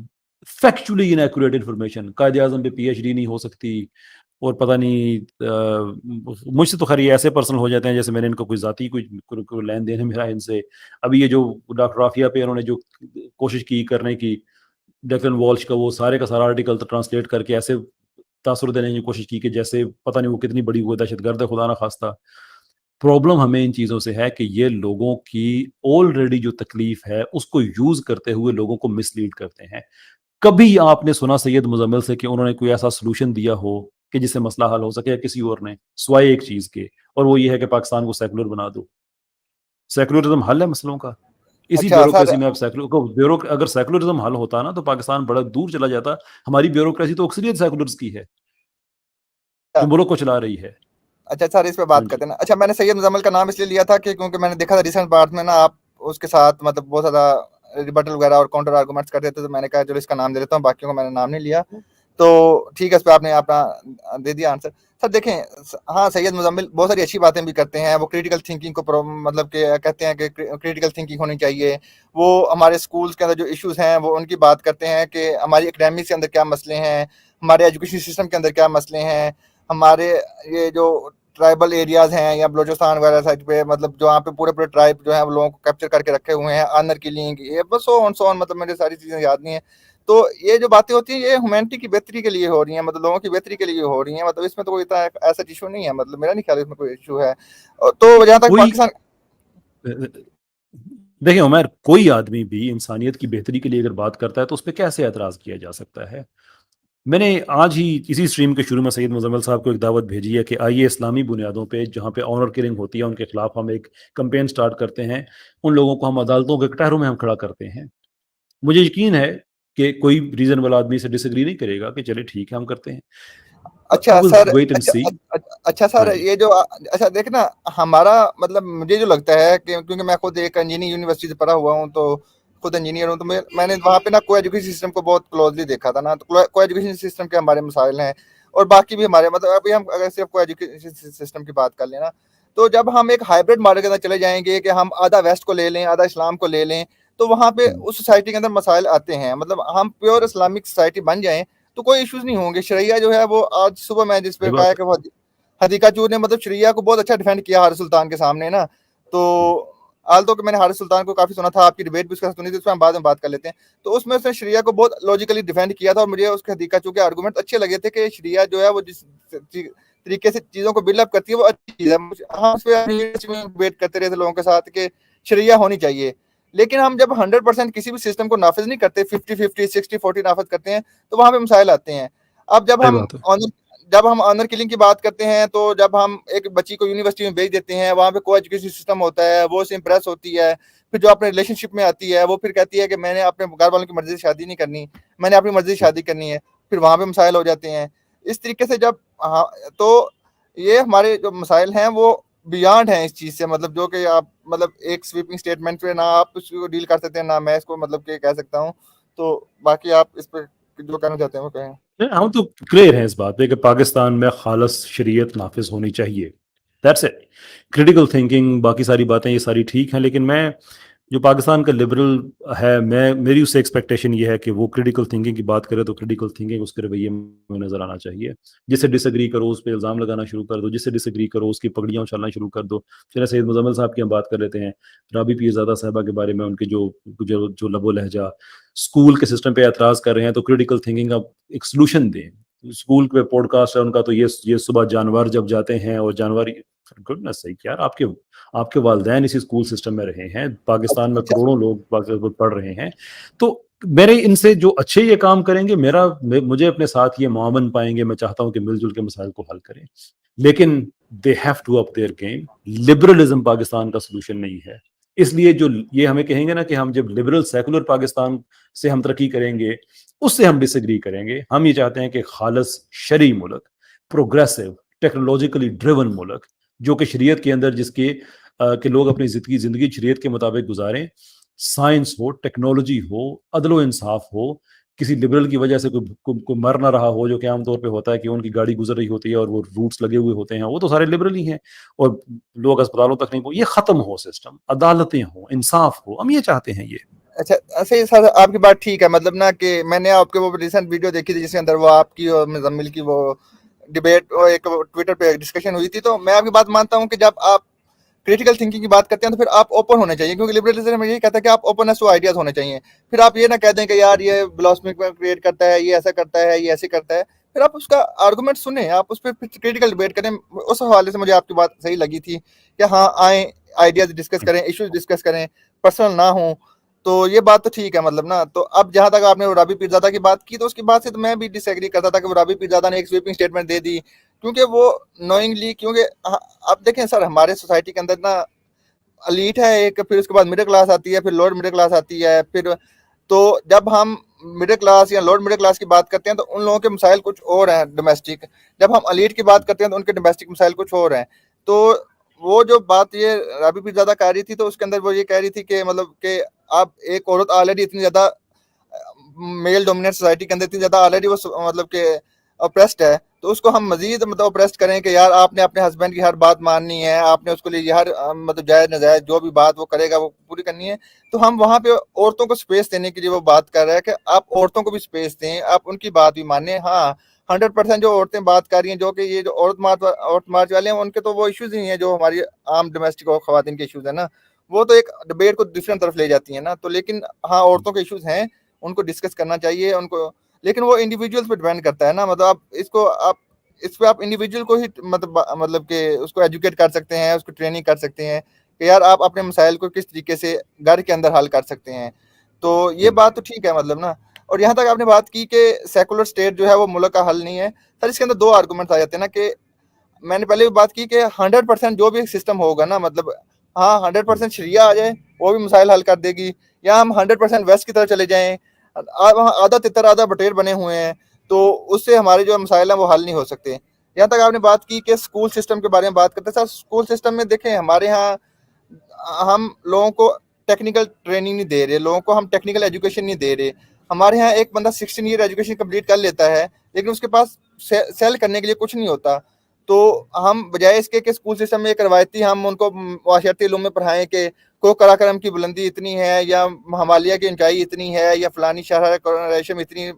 Speaker 2: Factually inaccurate information. Quaid Azam پہ پی ایچ ڈی نہیں ہو سکتی، اور پتہ نہیں مجھ سے تو خیر یہ ایسے پرسنل ہو جاتے ہیں جیسے میں نے ان کو کوئی ذاتی کوئی لین دین ہے میرا ان سے. ابھی یہ جو ڈاکٹر عافیہ پہ انہوں نے جو کوشش کی کرنے کی، ڈیکلن والش کا وہ سارے کا سارا آرٹیکل ٹرانسلیٹ کر کے ایسے تاثر دینے کی کوشش کی کہ جیسے پتہ نہیں وہ کتنی بڑی وہ دہشت گرد ہے، خدا نہ خواستہ. پرابلم ہمیں ان چیزوں سے ہے کہ یہ لوگوں کی آلریڈی جو تکلیف ہے اس کو یوز کرتے ہوئے لوگوں کو مس لیڈ کرتے ہیں. کبھی آپ نے سنا سید مزمل سے کہ انہوں نے کوئی ایسا سلوشن دیا ہو کہ جس سے مسئلہ حل ہو سکے، یا کسی اور نے، سوائے ایک چیز کے، اور وہ یہ ہے کہ پاکستان کو سیکولر بنا دو. سیکولرزم حل ہے مسئلوں کا؟ اسی بیوروکریسی میں اب اگر سیکولرزم حل ہوتا نا تو پاکستان بڑا دور چلا جاتا. ہماری بیوروکریسی تو اکثریت سیکولرز کی ہے جو ملک کو چلا رہی ہے.
Speaker 1: اچھا سر اس پہ بات کرتے ہیں نا. اچھا میں نے سید مزمل کا نام اس لیے لیا تھا کہ کیونکہ میں نے دیکھا تھا ریسنٹ بات میں نا آپ اس کے ساتھ مطلب بہت زیادہ ریبٹل وغیرہ اور کاؤنٹر آرگومنٹس کرتے تھے، تو میں نے کہا چلو اس کا نام دے دیتا ہوں، باقیوں کو میں نے نام نہیں لیا. تو ٹھیک ہے، اس پہ آپ نے اپنا دے دیا آنسر. سر دیکھیں، ہاں سید مزمل بہت ساری اچھی باتیں بھی کرتے ہیں. وہ کریٹیکل تھنکنگ کو مطلب کہ کہتے ہیں کہ کریٹیکل تھنکنگ ہونی چاہیے. وہ ہمارے اسکولس کے اندر جو ایشوز ہیں وہ ان کی بات کرتے ہیں کہ ہماری اکیڈمکس کے اندر کیا مسئلے ہیں، ہمارے ایجوکیشن سسٹم کے اندر کیا مسئلے ہیں، ہمارے یہ جو ٹرائبل ایریاز ہیں یا بلوچستان وغیرہ سائڈ پہ مطلب جہاں پہ پورے ٹرائب جو ہیں وہ لوگوں کو کیپچر کر کے رکھے ہوئے ہیں، آنر کلنگ، یہ بس سو آن مطلب مجھے ساری چیزیں یاد نہیں ہیں. تو یہ جو باتیں ہوتی ہیں یہ ہیومینٹی کی بہتری کے لیے ہو رہی ہیں، مطلب لوگوں کی بہتری کے لیے ہو رہی ہیں. مطلب اس میں تو کوئی ایسا ایشو نہیں ہے، مطلب میرا نہیں خیال اس میں کوئی ایشو ہے. تو جہاں تک پاکستان،
Speaker 2: دیکھیں عمر، کوئی آدمی بھی انسانیت کی بہتری کے لیے اگر بات کرتا ہے تو اس پہ کیسے اعتراض کیا جا سکتا ہے؟ میں نے آج ہی اسی اسٹریم کے شروع میں سید مزمل صاحب کو ایک دعوت بھیجی ہے کہ آئیے اسلامی بنیادوں پہ جہاں پہ آنر کلنگ ہوتی ہے ان کے خلاف ہم ایک کمپین سٹارٹ کرتے ہیں، ان لوگوں کو ہم عدالتوں کے کٹہروں میں ہم کھڑا کرتے ہیں. مجھے یقین ہے کہ کوئی ریزن والا آدمی سے ڈس ایگری نہیں کرے گا کہ چلے ٹھیک ہے ہم کرتے ہیں.
Speaker 1: اچھا سر، اچھا سر یہ جو اچھا دیکھنا ہمارا مطلب مجھے جو لگتا ہے کہ کیونکہ میں خود ایک انجینئرنگ یونیورسٹی سے پڑھا ہوا ہوں، تو خود انجینئر ہوں، تو میں نے وہاں پہ نا کو ایجوکیشن سسٹم کو بہت کلوزلی دیکھا تھا نا. تو کو ایجوکیشن سسٹم کے ہمارے مسائل ہیں، اور باقی بھی ہمارے مطلب ابھی ہم اگر صرف کو ایجوکیشن سسٹم کی بات کر لیں نا، تو جب ہم ایک ہائبرڈ ماڈل کے اندر چلے جائیں گے کہ ہم آدھا ویسٹ کو لے لیں آدھا اسلام کو لے لیں، تو وہاں پہ اس سوسائٹی کے اندر مسائل آتے ہیں. مطلب ہم پیور اسلامک سوسائٹی بن جائیں تو کوئی ایشوز نہیں ہوں گے. شریعہ جو ہے وہ آج صبح میں جس پہ کہا کہ وہ حدیقہ چور نے مطلب شریعہ کو بہت اچھا ڈیفینڈ کیا حارث سلطان کے سامنے نا. تو آلتو کہ میں نے حارث سلطان کو کافی سنا تھا, آپ کی ڈیبیٹ بھی اس کا سنی تھی, اس پہ ہم بعد میں بات کر لیتے ہیں. تو اس میں اس نے شریعہ کو بہت لاجیکلی ڈیفینڈ کیا تھا, اور مجھے اس کے حدیقہ چور کے آرگومنٹ اچھے لگے تھے کہ شریعہ جو ہے وہ جس طریقے سے چیزوں کو بلڈ اپ کرتی ہے وہ اچھی چیز ہے. ہم اس پہ ڈیبیٹ کرتے رہے تھے لوگوں کے ساتھ کہ شریعہ ہونی چاہیے, لیکن ہم جب 100% کسی بھی سسٹم کو نافذ نہیں کرتے, 50-50 60-40 نافذ کرتے ہیں, تو وہاں پہ مسائل آتے ہیں. اب جب ہم آنر کلنگ کی بات کرتے ہیں, تو جب ہم ایک بچی کو یونیورسٹی میں بھیج دیتے ہیں, وہاں پہ کو ایجوکیشن سسٹم ہوتا ہے, وہ اسے امپریس ہوتی ہے, پھر جو اپنے ریلیشن شپ میں آتی ہے وہ پھر کہتی ہے کہ میں نے اپنے گھر والوں کی مرضی سے شادی نہیں کرنی, میں نے اپنی مرضی سے شادی کرنی ہے, پھر وہاں پہ مسائل ہو جاتے ہیں. اس طریقے سے جب تو یہ ہمارے جو مسائل ہیں وہ بیانڈ ہیں اس چیز سے, مطلب جو کہ آپ مطلب ایک سویپنگ سٹیٹمنٹ پہ نہ آپ اس کو ڈیل کر سکتے ہیں, نہ میں اس کو مطلب کہ کہہ سکتا ہوں. تو باقی آپ اس پہ جو کہنا چاہتے ہیں وہ کہیں.
Speaker 2: ہم تو کلیئر ہیں اس بات پہ کہ پاکستان میں خالص شریعت نافذ ہونی چاہیے. That's it. کریٹیکل تھنکنگ باقی ساری باتیں یہ ساری ٹھیک ہیں, لیکن میں جو پاکستان کا لبرل ہے, میری اس سے ایکسپیکٹیشن یہ ہے کہ وہ کریٹیکل تھنکنگ کی بات کرے تو کریٹیکل تھنکنگ اس کے رویے میں نظر آنا چاہیے. جس سے ڈس ایگری کرو اس پہ الزام لگانا شروع کر دو, جس سے ڈس ایگری کرو اس کی پگڑیاں اچھالنا شروع کر دو. چلے سید مزمل صاحب کی ہم بات کر لیتے ہیں, رابی پیرزادہ صاحبہ کے بارے میں ان کے جو لب و لہجہ اسکول کے سسٹم پہ اعتراض کر رہے ہیں, تو کریٹیکل تھنکنگ کا ایک سلوشن دیں. اسکول پہ پوڈ کاسٹ ہے ان کا, تو یہ صبح جانور جب جاتے ہیں اور جانور گڈنس صحیح یار, آپ کے والدین اسی اسکول سسٹم میں رہے ہیں, پاکستان میں کروڑوں لوگ پڑھ رہے ہیں, تو میرے ان سے جو اچھے یہ کام کریں گے مجھے اپنے ساتھ یہ معاون پائیں گے. میں چاہتا ہوں کہ مل جل کے مسائل کو حل کریں, لیکن they have to up their game. Liberalism Pakistan کا سلوشن نہیں ہے. اس لیے جو یہ ہمیں کہیں گے نا کہ ہم جب لبرل سیکولر پاکستان سے ہم ترقی کریں گے, اس سے ہم ڈس ایگری کریں گے. ہم یہ چاہتے ہیں کہ خالص شرعی ملک, پروگریسو ٹیکنالوجیکلی ڈریون ملک, جو کہ شریعت کے اندر جس کے کہ لوگ اپنی زندگی شریعت کے مطابق گزاریں. سائنس ہو, ٹیکنالوجی ہو, عدل و انصاف ہو, کسی لبرل کی وجہ سے کوئی مر نہ رہا ہو, جو کہ عام طور پہ ہوتا ہے کہ ان کی گاڑی گزر رہی ہوتی ہے اور وہ روٹس لگے ہوئے ہوتے ہیں, وہ تو سارے لبرل ہی ہیں, اور لوگ اسپتالوں تک نہیں یہ ختم ہو سسٹم, عدالتیں ہوں, انصاف ہو, ہم یہ چاہتے ہیں. یہ
Speaker 1: اچھا ایسے سر آپ کی بات ٹھیک ہے, مطلب نا کہ میں نے آپ کے وہ ریسنٹ ویڈیو دیکھی تھی جس کے اندر وہ آپ کی اور مزمل کی وہ ڈیبیٹ ایک ٹویٹر پہ ڈسکشن ہوئی تھی. تو میں آپ کی بات مانتا ہوں کہ جب آپ کریٹیکل تھنکنگ کی بات کرتے ہیں تو پھر آپ اوپن ہونے چاہیے, کیونکہ لبرلزم میں یہی کہتا ہے کہ آپ اوپن ٹو آئیڈیاز ہونے چاہیے. پھر آپ یہ نہ کہہ دیں کہ یار یہ بلاسفمی کریٹ کرتا ہے, یہ ایسا کرتا ہے, یہ ایسے کرتا ہے. پھر آپ اس کا آرگومنٹ سنیں, آپ اس پہ کریٹیکل ڈیبیٹ کریں. اس حوالے سے مجھے آپ کی بات صحیح لگی تھی کہ ہاں آئیں آئیڈیاز ڈسکس کریں, ایشوز ڈسکس کریں, پرسنل نہ ہوں. تو یہ بات تو ٹھیک ہے مطلب نا. تو اب جہاں تک آپ نے رابی پیرزادہ کی بات کی, تو اس کی بات سے تو میں بھی ڈس ایگری کرتا تھا کہ رابی پیرزادہ نے ایک سویپنگ اسٹیٹمنٹ دے دی, کیونکہ وہ نوئنگلی, کیونکہ اب دیکھیں سر ہمارے سوسائٹی کے اندر نا الیٹ ہے ایک, پھر اس کے بعد مڈل کلاس آتی ہے, پھر لوور مڈل کلاس آتی ہے, پھر تو جب ہم مڈل کلاس یا لوور مڈل کلاس کی بات کرتے ہیں تو ان لوگوں کے مسائل کچھ اور ہیں ڈومیسٹک. جب ہم الیٹ کی بات کرتے ہیں تو ان کے ڈومیسٹک مسائل کچھ اور ہیں. تو وہ جو بات یہ رابی پیرزادہ کہہ رہی تھی, تو اس کے اندر وہ یہ کہہ رہی تھی کہ مطلب کہ اب ایک عورت آلریڈی اتنی زیادہ میل ڈومیننٹ سوسائٹی کے اندر اتنی زیادہ آلریڈی وہ مطلب کہ اپریسڈ ہے, تو اس کو ہم مزید مطلب اپریسڈ کریں کہ یار آپ نے اپنے ہسبینڈ کی ہر بات ماننی ہے, آپ نے اس کے لیے ہر مطلب جائز ناجائز جو بھی بات وہ کرے گا وہ پوری کرنی ہے. تو ہم وہاں پہ عورتوں کو سپیس دینے کے لیے وہ بات کر رہے ہیں کہ آپ عورتوں کو بھی سپیس دیں, آپ ان کی بات بھی مانیں. ہاں 100% جو عورتیں بات کر رہی ہیں, جو کہ یہ جو عورت مارچ والے ہیں, ان کے تو وہ ایشوز ہی ہیں جو ہماری عام ڈومیسٹک اور خواتین کے ایشوز ہیں نا, وہ تو ایک ڈبیٹ کو دوسری طرف لے جاتی ہیں نا. تو لیکن ہاں عورتوں کے ایشوز ہیں, ان کو ڈسکس کرنا چاہیے ان کو, لیکن وہ انڈیویجول پہ ڈیپینڈ کرتا ہے نا. مطلب اس پہ آپ انڈیویجول کو ہی مطلب کہ اس کو ایجوکیٹ کر سکتے ہیں, اس کو ٹریننگ کر سکتے ہیں کہ یار آپ اپنے مسائل کو کس طریقے سے گھر کے اندر حل کر سکتے ہیں. تو یہ بات تو ٹھیک ہے مطلب نا. اور یہاں تک آپ نے بات کی کہ سیکولر اسٹیٹ جو ہے وہ ملک کا حل نہیں ہے سر, اس کے اندر دو آرگومنٹ آ جاتے ہیں نا. کہ میں نے پہلے بھی بات کی کہ 100% جو بھی سسٹم ہوگا نا, مطلب ہاں 100% شریعہ آ جائے وہ بھی مسائل حل کر دے گی, یا ہم 100% ویسٹ کی طرف چلے جائیں, وہاں آدھا تتر آدھا بٹیر بنے ہوئے ہیں, تو اس سے ہمارے جو مسائل ہیں وہ حل نہیں ہو سکتے. یہاں تک آپ نے بات کی کہ اسکول سسٹم کے بارے میں بات کرتے ہیں. سر اسکول سسٹم میں دیکھیں ہمارے یہاں ہم لوگوں کو ٹیکنیکل ٹریننگ نہیں دے رہے, لوگوں کو ہم ٹیکنیکل ایجوکیشن نہیں دے رہے. ہمارے یہاں ایک بندہ 16 ایئر ایجوکیشن کمپلیٹ کر لیتا ہے, لیکن اس کے پاس سیل کرنے کے لیے کچھ نہیں ہوتا. تو ہم بجائے اس کے کہ اسکول سسٹم میں ایک روایتی ہم ان کو معاشرتی علوم میں پڑھائیں کہ کو قراقرم کی بلندی اتنی ہے یا ہمالیہ کی اونچائی اتنی ہے یا فلانی شہر ریشم اتنی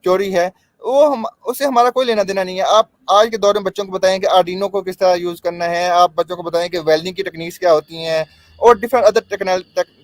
Speaker 1: چوری ہے، وہ اس سے ہمارا کوئی لینا دینا نہیں ہے. آپ آج کے دور میں بچوں کو بتائیں کہ آرڈینو کو کس طرح یوز کرنا ہے، آپ بچوں کو بتائیں کہ ویلڈنگ کی ٹیکنیکس کیا ہوتی ہیں اور ڈفرنٹ ادر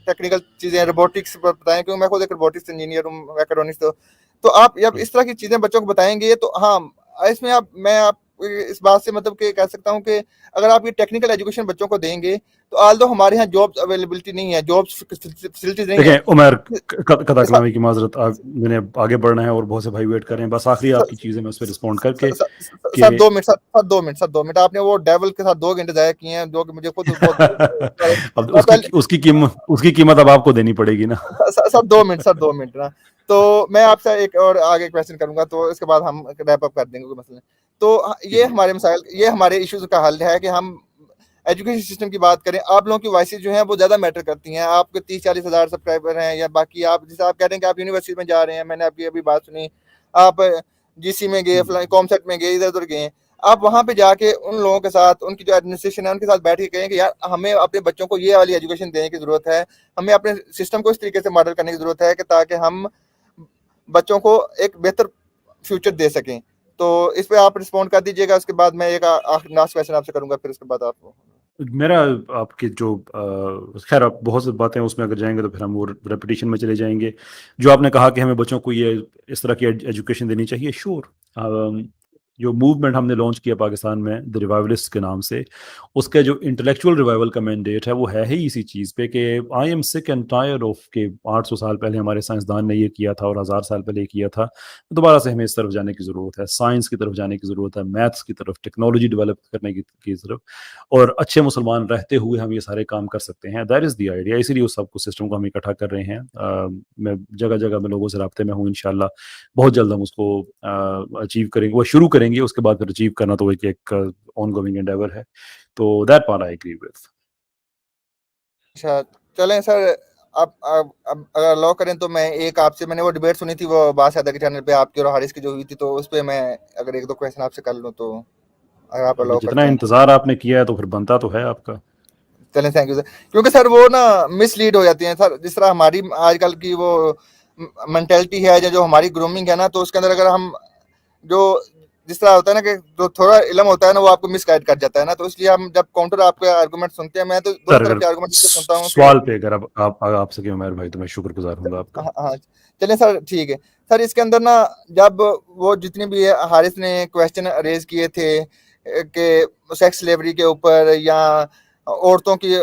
Speaker 1: ٹیکنیکل چیزیں، روبوٹکس بتائیں، کیونکہ میں خود ایک روبوٹکس انجینئر ہوں، میکٹرونکس. تو آپ جب اس طرح کی چیزیں بچوں کو بتائیں گے تو ہاں اس میں میں آپ اس بات سے مطلب کہ کہہ سکتا ہوں کہ اگر آپ یہ ٹیکنیکل ایجوکیشن بچوں کو دیں گے تو آلدو ہمارے یہاں جاب اویلیبلٹی نہیں ہے، جاب فیسلٹیز نہیں
Speaker 2: دیکھیں عمر
Speaker 1: ہے.
Speaker 2: قطع کلامی کی معذرت، میں نے آگے بڑھنا ہے اور بہت سے بھائی ویٹ کر رہے ہیں. بس آخری آپ کی چیزیں میں اس پہ رسپونڈ کر کے
Speaker 1: سر 2 منٹ آپ نے وہ ڈیول کے ساتھ 2 گھنٹے ضائع کیے ہیں جو کہ مجھے خود بہت
Speaker 2: اب اس کی قیمت اب آپ کو دینی پڑے گی نا.
Speaker 1: سر 2 منٹ نا. تو میں آپ سے ایک اور آگے کویشچن کروں گا تو اس کے بعد ہم ریپ اپ کر دیں گے کوئی مسئلہ. تو یہ ہمارے مسائل، یہ ہمارے ایشوز کا حل ہے کہ ہم ایجوکیشن سسٹم کی بات کریں. آپ لوگوں کی وائسز جو ہیں وہ زیادہ میٹر کرتی ہیں. آپ کے 30-40 ہزار سبسکرائبر ہیں یا باقی آپ جیسے آپ کہہ رہے ہیں کہ آپ یونیورسٹی میں جا رہے ہیں، میں نے ابھی بات سنی، آپ جی سی میں گئے، فلاں کام سیٹ میں گئے، ادھر ادھر گئے. آپ وہاں پہ جا کے ان لوگوں کے ساتھ، ان کی جو ایڈمنسٹریشن ہے ان کے ساتھ بیٹھ کے کہیں کہ یار ہمیں اپنے بچوں کو یہ والی ایجوکیشن دینے کی ضرورت ہے، ہمیں اپنے سسٹم کو اس طریقے سے ماڈل کرنے کی ضرورت ہے کہ تاکہ ہم بچوں کو ایک بہتر فیوچر دے سکیں. تو اس پہ آپ رسپونڈ کر دیجیے گا. اس کے بعد میں ایک لاسٹ کویشچن آپ سے کروں گا، پھر اس کے بعد آپ کو
Speaker 2: میرا آپ کے جو خیر آپ بہت سی باتیں اس میں اگر جائیں گے تو پھر ہم وہ ریپیٹیشن میں چلے جائیں گے. جو آپ نے کہا کہ ہمیں بچوں کو یہ اس طرح کی ایجوکیشن دینی چاہیے، شور. جو موومنٹ ہم نے لانچ کیا پاکستان میں دی ریوائولسٹ کے نام سے، اس کا جو انٹلیکچوئل ریوائول کا مینڈیٹ ہے وہ ہے ہی اسی چیز پہ کہ آئی ایم سک اینڈ ٹائرڈ آف کہ 800 سال پہلے ہمارے سائنسدان نے یہ کیا تھا اور 1000 سال پہلے یہ کیا تھا. دوبارہ سے ہمیں اس طرف جانے کی ضرورت ہے، سائنس کی طرف جانے کی ضرورت ہے، میتھس کی طرف، ٹیکنالوجی ڈیولپ کرنے کی طرف. اور اچھے مسلمان رہتے ہوئے ہم یہ سارے کام کر سکتے ہیں. That is the idea. اسی لیے اس سب کو سسٹم کو ہم اکٹھا کر رہے ہیں. میں جگہ جگہ میں لوگوں سے رابطے میں ہوں. انشاءاللہ بہت جلد ہم اس کو اچیو کریں گے، وہ شروع کریں گے، اس کے بعد پھر اچیو کرنا تو ایک آن گوئنگ انڈیور ہے. تو that part I agree with.
Speaker 1: اچھا چلیں سر، اب اگر الاؤ کریں تو میں ایک آپ سے، میں نے وہ ڈیبیٹ سنی تھی وہ باسیادہ کے چینل پہ آپ کی اور حارث کی جو ہوئی تھی، تو اس پہ میں اگر 1-2 کویشچن آپ سے کر لوں تو اگر آپ الاؤ
Speaker 2: جتنا
Speaker 1: کرتے ہیں.
Speaker 2: انتظار آپ نے کیا ہے تو پھر بنتا تو ہے آپ کا.
Speaker 1: چلیں تھینک یو سر. کیونکہ سر وہ نا مس لیڈ ہو جاتی ہیں سر، جس طرح ہماری آج کل کی وہ مینٹلٹی ہے جو ہماری گرومنگ ہے نا، تو اس کے اندر اگر ہم جو جس طرح ہوتا ہے نا کہ جو تھوڑا علم ہوتا ہے نا وہ آپ کو مس گائڈ کر جاتا ہے نا، تو اس لیے ہم جب کاؤنٹر آپ کے آرگومنٹ سنتے ہیں، میں تو دونوں
Speaker 2: سر
Speaker 1: طرف
Speaker 2: اگر
Speaker 1: کے آرگومنٹ سنتا ہوں کہ
Speaker 2: سوال پہ اگر آپ سے کہ عمیر بھائی تو میں شکر گزار ہوں گا آپ کا.
Speaker 1: ہاں چلیں سر ٹھیک ہے. سر اس کے اندر نا جب وہ جتنی بھی حارث نے کویشچن ریز کیے تھے کہ سیکس سلیوری کے اوپر یا عورتوں کی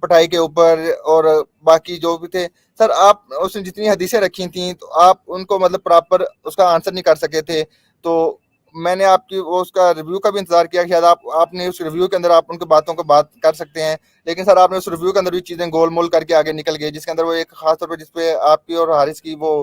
Speaker 1: پٹائی کے اوپر اور باقی جو بھی تھے سر، آپ اس نے جتنی حدیثیں رکھی تھیں تو آپ ان کو مطلب پراپر اس کا آنسر نہیں کر سکے تھے. تو میں نے آپ کی وہ اس کا ریویو کا بھی انتظار کیا کہ شاید آپ نے اس ریویو کے اندر آپ ان کی باتوں کو بات کر سکتے ہیں، لیکن سر آپ نے اس ریویو کے اندر بھی چیزیں گول مول کر کے آگے نکل گئے، جس کے اندر وہ ایک خاص طور پہ جس پہ آپ کی اور حارث کی وہ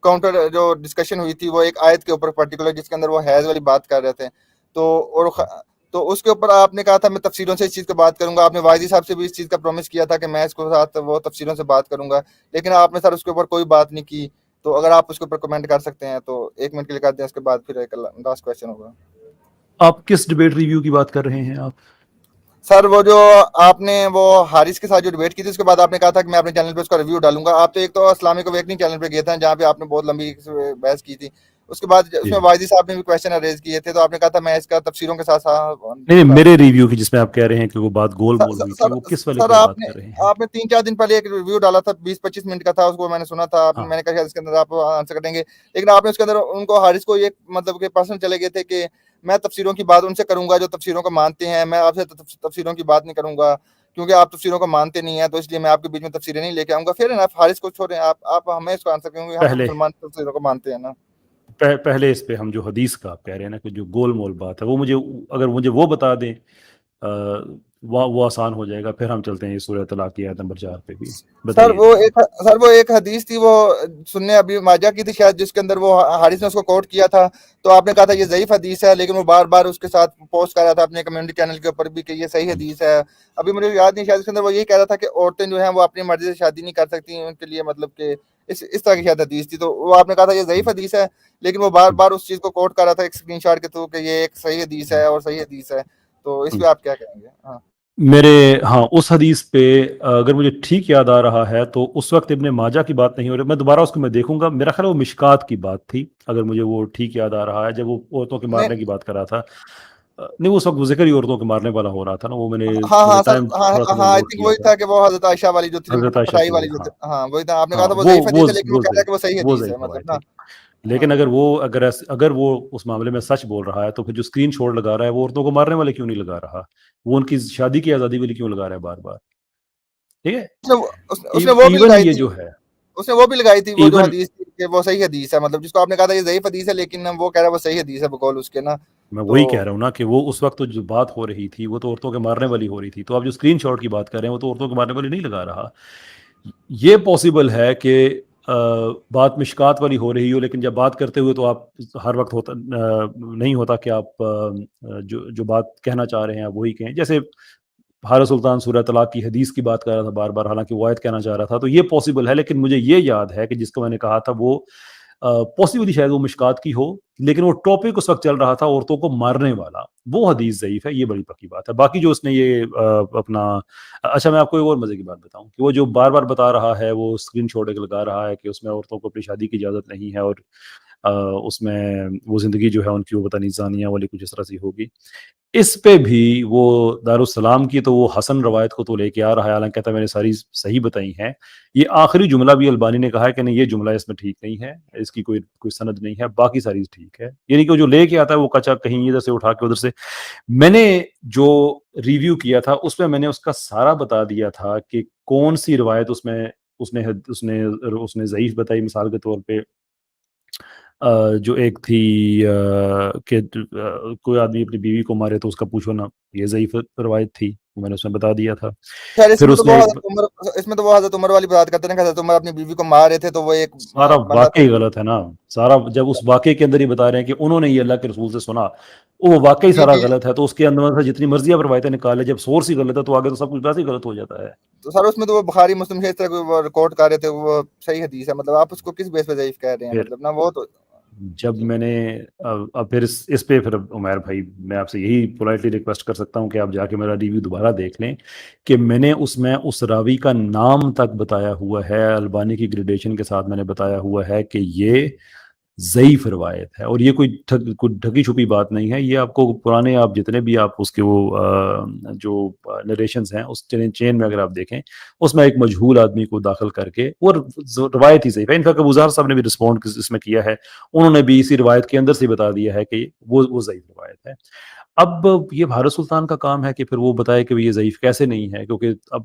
Speaker 1: کاؤنٹر جو ڈسکشن ہوئی تھی وہ ایک آیت کے اوپر پرٹیکولر، جس کے اندر وہ حیض والی بات کر رہے تھے. تو اس کے اوپر آپ نے کہا تھا میں تفصیلوں سے اس چیز کی بات کروں گا. آپ نے واجدی صاحب سے بھی اس چیز کا پرومس کیا تھا کہ میں اس کے ساتھ وہ تفصیلوں سے بات کروں گا، لیکن آپ نے سر اس کے اوپر کوئی بات نہیں کی. تو اگر آپ اس کے اوپر کمنٹ کر سکتے ہیں تو 1 منٹ کے لیے کر دیں، اس کے بعد پھر ایک لاسٹ کویشچن ہوگا.
Speaker 2: آپ کس ڈیبیٹ ریویو کی بات کر رہے ہیں آپ؟
Speaker 1: سر وہ جو آپ نے وہ حارث کے ساتھ جو ڈیبیٹ کی تھی، اس کے بعد آپ نے کہا تھا کہ میں اپنے چینل پہ اس کا ریویو ڈالوں گا. آپ تو ایک تو اسلامک اویکننگ چینل پہ گئے تھے جہاں پہ آپ نے بہت لمبی بحث کی تھی. اس کے بعد اس میں واجدی صاحب نے بھی کویشچن ریز کیے تھے، تو آپ نے کہا تھا میں اس کا تفسیروں کے ساتھ
Speaker 2: نہیں، میرے ریویو کی جس میں آپ کہہ رہے ہیں کہ وہ بات گول مول ہوئی تھی، وہ کس والے
Speaker 1: سر
Speaker 2: پہ بات کر رہے ہیں؟
Speaker 1: آپ نے 3-4 دن پہلے ایک ریویو ڈالا تھا، 20-25 منٹ کا تھا، اس کو میں نے سنا تھا. میں نے کہا اس کے اندر آپ آنسر کریں گے، لیکن آپ نے اس کے اندر ان کو حارث کو یہ مطلب کہ پرسنل چلے گئے تھے کہ میں تفسیروں کی بات ان سے کروں گا جو تفسیروں کو مانتے ہیں، میں آپ سے تفسیروں کی بات نہیں کروں گا کیونکہ آپ تفسیروں کو مانتے نہیں ہیں، تو اس لیے میں آپ کے بیچ میں تفسیریں نہیں لے کے آؤں گا. پھر حارث کو چھوڑیں، آپ ہمیں اس کو آنسر کریں گے. ہم مسلمان تفسیروں کو مانتے ہیں نا.
Speaker 2: پہلے اس پہ ہم جو حدیث کا آپ کہہ رہے ہیں نا کہ جو گول مول بات ہے، وہ مجھے وہ بتا دیں وہ آسان ہو جائے گا. پھر ہم چلتے ہیں سورہ طلاق کی آیت نمبر 4 پہ بھی
Speaker 1: سر.
Speaker 2: بتائیے.
Speaker 1: وہ ایک حدیث تھی، وہ سننے ابھی ماجہ کی تھی شاید، جس کے اندر وہ حارث نے اس کو کوٹ کیا تھا. تو آپ نے کہا تھا یہ ضعیف حدیث ہے، لیکن وہ بار بار اس کے ساتھ پوسٹ کر رہا تھا اپنے کمیونٹی چینل کے اوپر بھی کہ یہ صحیح حدیث ہے. ابھی مجھے یاد نہیں، شاید اس کے اندر وہ یہی کہہ رہا تھا کہ عورتیں جو ہیں وہ اپنی مرضی سے شادی نہیں کر سکتی، ان کے لیے مطلب کہ اس طرح کی شاید حدیث تھی. تو وہ آپ نے کہا تھا یہ ضعیف حدیث ہے، لیکن وہ بار بار اس چیز کو کوٹ کر رہا تھا ایک اسکرین شاٹ کے تھرو کہ یہ ایک صحیح حدیث ہے اور صحیح حدیث ہے. تو اس پہ آپ کیا کہیں گے؟ ہاں
Speaker 2: میرے ہاں اس حدیث پہ اگر مجھے ٹھیک یاد آ رہا ہے تو اس وقت ابن ماجہ کی بات نہیں ہو رہی، میں دوبارہ اس کو میں دیکھوں گا، میرا خیال ہے وہ مشکات کی بات تھی اگر مجھے وہ ٹھیک یاد آ رہا ہے، جب وہ عورتوں کے
Speaker 1: نہیں
Speaker 2: مارنے کی بات کر رہا تھا۔ نہیں اس وقت وہ ذکر ہی عورتوں کے مارنے والا ہو رہا تھا نا، وہ
Speaker 1: ہاں
Speaker 2: میں نے
Speaker 1: ہاں سر،
Speaker 2: ٹائم
Speaker 1: ہاں
Speaker 2: تھوڑا سا
Speaker 1: ہاں آئی
Speaker 2: نوٹ
Speaker 1: تھنک
Speaker 2: کیا
Speaker 1: وہی
Speaker 2: تھا۔
Speaker 1: تھا کہ وہ حضرت عائشہ والی جو تھی
Speaker 2: حضرت عائشہ
Speaker 1: پٹائی
Speaker 2: کی،
Speaker 1: والی جو
Speaker 2: ہاں
Speaker 1: تھی، ہاں وہی تھا، آپ نے کہا
Speaker 2: ہاں
Speaker 1: تھا وہ ضعیف حدیث ہے، لیکن وہ
Speaker 2: وہ
Speaker 1: کہہ رہا ہے کہ وہ صحیح
Speaker 2: وہ
Speaker 1: حدیث ہے
Speaker 2: ضعیف
Speaker 1: مطلب
Speaker 2: روایت
Speaker 1: نا۔
Speaker 2: ہے،
Speaker 1: ہاں
Speaker 2: لیکن اگر وہ اس معاملے میں سچ بول رہا ہے تو پھر جو اسکرین شاٹ لگا رہا ہے وہ عورتوں کو مارنے والے کیوں نہیں لگا رہا، وہ ان کی شادی کی آزادی والی کیوں لگا رہا ہے بار بار؟ ٹھیک ہے،
Speaker 1: اس نے وہ بھی
Speaker 2: ایون
Speaker 1: لگائی
Speaker 2: یہ
Speaker 1: تھی،
Speaker 2: جو ہے،
Speaker 1: اس نے وہ بھی لگائی تھی وہ جو
Speaker 2: ایون
Speaker 1: حدیث تھی کہ وہ صحیح حدیث ہے، مطلب جس کو آپ نے کہا تھا یہ ضعیف حدیث ہے لیکن وہ کہہ رہا ہے وہ صحیح حدیث ہے بقول اس کے نا۔
Speaker 2: میں
Speaker 1: تو
Speaker 2: وہی کہہ رہا ہوں نا کہ وہ اس وقت تو جو بات ہو رہی تھی وہ تو عورتوں کے مارنے والی ہو رہی تھی، تو آپ جو اسکرین شاٹ کی بات کر رہے ہیں وہ تو عورتوں کے مارنے والی نہیں لگا رہا۔ یہ پاسبل ہے کہ بات مشکات والی ہو رہی ہو، لیکن جب بات کرتے ہوئے تو آپ ہر وقت ہوتا نہیں ہوتا کہ آپ جو بات کہنا چاہ رہے ہیں آپ وہی کہیں، جیسے حارث سلطان سورہ طلاق کی حدیث کی بات کر رہا تھا بار بار، حالانکہ وہ آیت کہنا چاہ رہا تھا، تو یہ پاسبل ہے، لیکن مجھے یہ یاد ہے کہ جس کو میں نے کہا تھا وہ پاسبلی شاید وہ مشکات کی ہو، لیکن وہ ٹاپک اس وقت چل رہا تھا عورتوں کو مارنے والا، وہ حدیث ضعیف ہے، یہ بڑی پکی بات ہے۔ باقی جو اس نے یہ اپنا، اچھا میں آپ کو ایک اور مزے کی بات بتاؤں کہ وہ جو بار بار بتا رہا ہے، وہ اسکرین شاٹ ایک لگا رہا ہے کہ اس میں عورتوں کو اپنی شادی کی اجازت نہیں ہے، اور اس میں وہ زندگی جو ہے ان کی وہ پتہ نہیں زانیہ والی کچھ اس طرح سی ہوگی، اس پہ بھی وہ دارالسلام کی تو وہ حسن روایت کو تو لے کے آ رہا ہے، حالانکہ کہتا ہے میں نے ساری صحیح بتائی ہیں، یہ آخری جملہ بھی البانی نے کہا ہے کہ نہیں یہ جملہ اس میں ٹھیک نہیں ہے، اس کی کوئی سند نہیں ہے، باقی ساری ٹھیک ہے، یعنی کہ وہ جو لے کے آتا ہے وہ کچا کہیں ادھر سے اٹھا کے ادھر سے۔ میں نے جو ریویو کیا تھا اس میں نے اس کا سارا بتا دیا تھا کہ کون سی روایت اس نے ضعیف بتائی، مثال کے طور پہ جو ایک تھی کہ کوئی آدمی اپنی بیوی کو مارے تو اس کا پوچھو نا، یہ ضعیف روایت تھی، میں نے اس میں بتا دیا تھا۔
Speaker 1: خیر اس
Speaker 2: پھر
Speaker 1: میں تو
Speaker 2: اس نے
Speaker 1: وہ
Speaker 2: ایک
Speaker 1: حضرت عمر، اس میں تو وہ حضرت عمر والی بات کرتے ہیں کہ حضرت عمر اپنی بیوی کو مار رہے تھے تو وہ ایک
Speaker 2: سارا
Speaker 1: بندہ تھا۔
Speaker 2: واقعی غلط ہے نا، سارا جب اس واقعے کے اندر ہی بتا رہے ہیں کہ انہوں نے یہ اللہ کے رسول سے سنا، وہ واقعی
Speaker 1: جی
Speaker 2: سارا
Speaker 1: جی،
Speaker 2: غلط ہے، تو اس کے اندر سے جتنی مرضی آپ روایتیں نکالے، جب سورس ہی غلط ہے تو آگے تو سب کچھ ویسے ہی غلط ہو جاتا ہے۔
Speaker 1: تو سر اس میں تو وہ بخاری مسلم سے اس طرح کوئی وہ ریکارڈ کر رہے تھے وہ صحیح حدیث ہے، مطلب آپ اس کو کس بیس پہ ضعیف کہہ رہے ہیں
Speaker 2: پھر
Speaker 1: مطلب نا وہ تو
Speaker 2: جب
Speaker 1: جی
Speaker 2: میں نے اب پھر اس پہ پھر عمیر بھائی میں آپ سے یہی پولائٹلی ریکویسٹ کر سکتا ہوں کہ آپ جا کے میرا ریویو دوبارہ دیکھ لیں کہ میں نے اس میں اس راوی کا نام تک بتایا ہوا ہے، البانی کی گریڈیشن کے ساتھ میں نے بتایا ہوا ہے کہ یہ ضعیف روایت ہے، اور یہ کوئی ڈھکی چھپی بات نہیں ہے، یہ آپ کو پرانے آپ جتنے بھی آپ اس کے وہ جو نریشنز ہیں اس چین میں اگر آپ دیکھیں اس میں ایک مجہول آدمی کو داخل کر کے، اور روایت ہی ضعیف ہے، انفیکٹ ابو ظہر صاحب نے بھی رسپونڈ اس میں کیا ہے، انہوں نے بھی اسی روایت کے اندر سے بتا دیا ہے کہ وہ ضعیف روایت ہے۔ اب یہ حارث سلطان کا کام ہے کہ پھر وہ بتائے کہ یہ ضعیف کیسے نہیں ہے، کیونکہ اب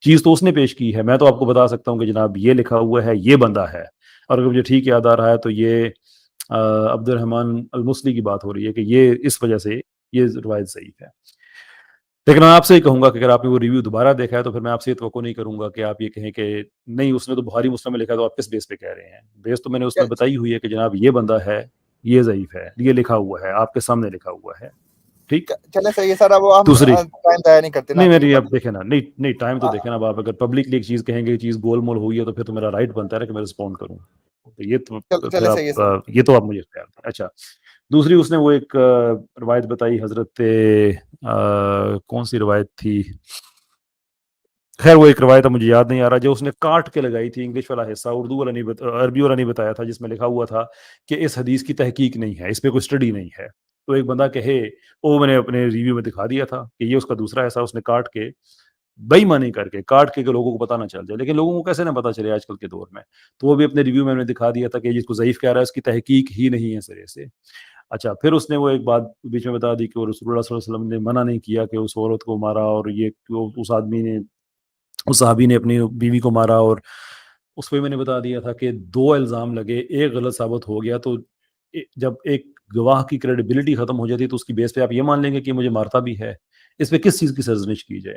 Speaker 2: چیز تو اس نے پیش کی ہے، میں تو آپ کو بتا سکتا ہوں کہ جناب یہ لکھا ہوا ہے، یہ بندہ ہے، اور اگر مجھے ٹھیک یاد آ رہا ہے تو یہ عبد الرحمن المصلی کی بات ہو رہی ہے کہ یہ اس وجہ سے یہ روایت ضعیف ہے۔ لیکن میں آپ سے ہی کہوں گا کہ اگر آپ نے وہ ریویو دوبارہ دیکھا ہے تو پھر میں آپ سے یہ توقع نہیں کروں گا کہ آپ یہ کہیں کہ نہیں اس نے تو بخاری مسلم میں لکھا ہے تو آپ کس بیس پہ کہہ رہے ہیں، بیس تو میں نے اس میں بتائی ہوئی ہے کہ جناب یہ بندہ ہے، یہ ضعیف ہے، یہ لکھا ہوا ہے، آپ کے سامنے لکھا ہوا ہے، ٹھیک۔
Speaker 1: چلیں صحیح ہے سر، اب ہم
Speaker 2: دوسری
Speaker 1: ٹائم ضائع نہیں کرتے نا
Speaker 2: نہیں
Speaker 1: کیونکہ
Speaker 2: میری اب دیکھیں نا، نہیں ٹائم تو دیکھیں نا، اب آپ اگر پبلکلی ایک چیز کہیں گے چیز گول مول ہوئی ہے تو پھر تو میرا رائٹ بنتا ہے کہ میں رسپونڈ کروں، تو یہ تو پھر
Speaker 1: چلیں صحیح ہے سر۔
Speaker 2: آپ یہ تو آپ مجھے اختیار دیں۔ اچھا دوسری اس نے وہ ایک روایت بتائی حضرت کون سی روایت تھی، خیر وہ ایک روایت مجھے یاد نہیں آ رہا، جو اس نے کاٹ کے لگائی تھی، انگلش والا حصہ اردو والا نہیں عربی والا نہیں بتایا تھا، جس میں لکھا ہوا تھا کہ اس حدیث کی تحقیق نہیں ہے، اس پہ کوئی اسٹڈی نہیں ہے، تو ایک بندہ کہے، وہ میں نے اپنے ریویو میں دکھا دیا تھا کہ یہ اس کا دوسرا حصہ اس نے کاٹ کے بے ایمانی کر کے کاٹ کے کہ لوگوں کو پتہ نہ چل جائے، لیکن لوگوں کو کیسے نہ پتہ چلے آج کل کے دور میں، تو وہ بھی اپنے ریویو میں نے دکھا دیا تھا کہ جس کو ضعیف کہہ رہا ہے اس کی تحقیق ہی نہیں ہے سرے سے۔ اچھا پھر اس نے وہ ایک بات بیچ میں بتا دی کہ وہ رسول اللہ صلی اللہ علیہ وسلم نے منع نہیں کیا کہ اس عورت کو مارا، اور یہ اس آدمی نے اس صحابی نے اپنی بیوی کو مارا، اور اس پہ میں نے بتا دیا تھا کہ 2 الزام لگے، ایک غلط ثابت ہو گیا تو جب ایک گواہ کی کریڈیبلٹی ختم ہو جاتی ہے تو اس کی بیس پہ آپ یہ مان لیں گے کہ مجھے مارتا بھی ہے، اس پہ کس چیز کی سرزنش کی جائے،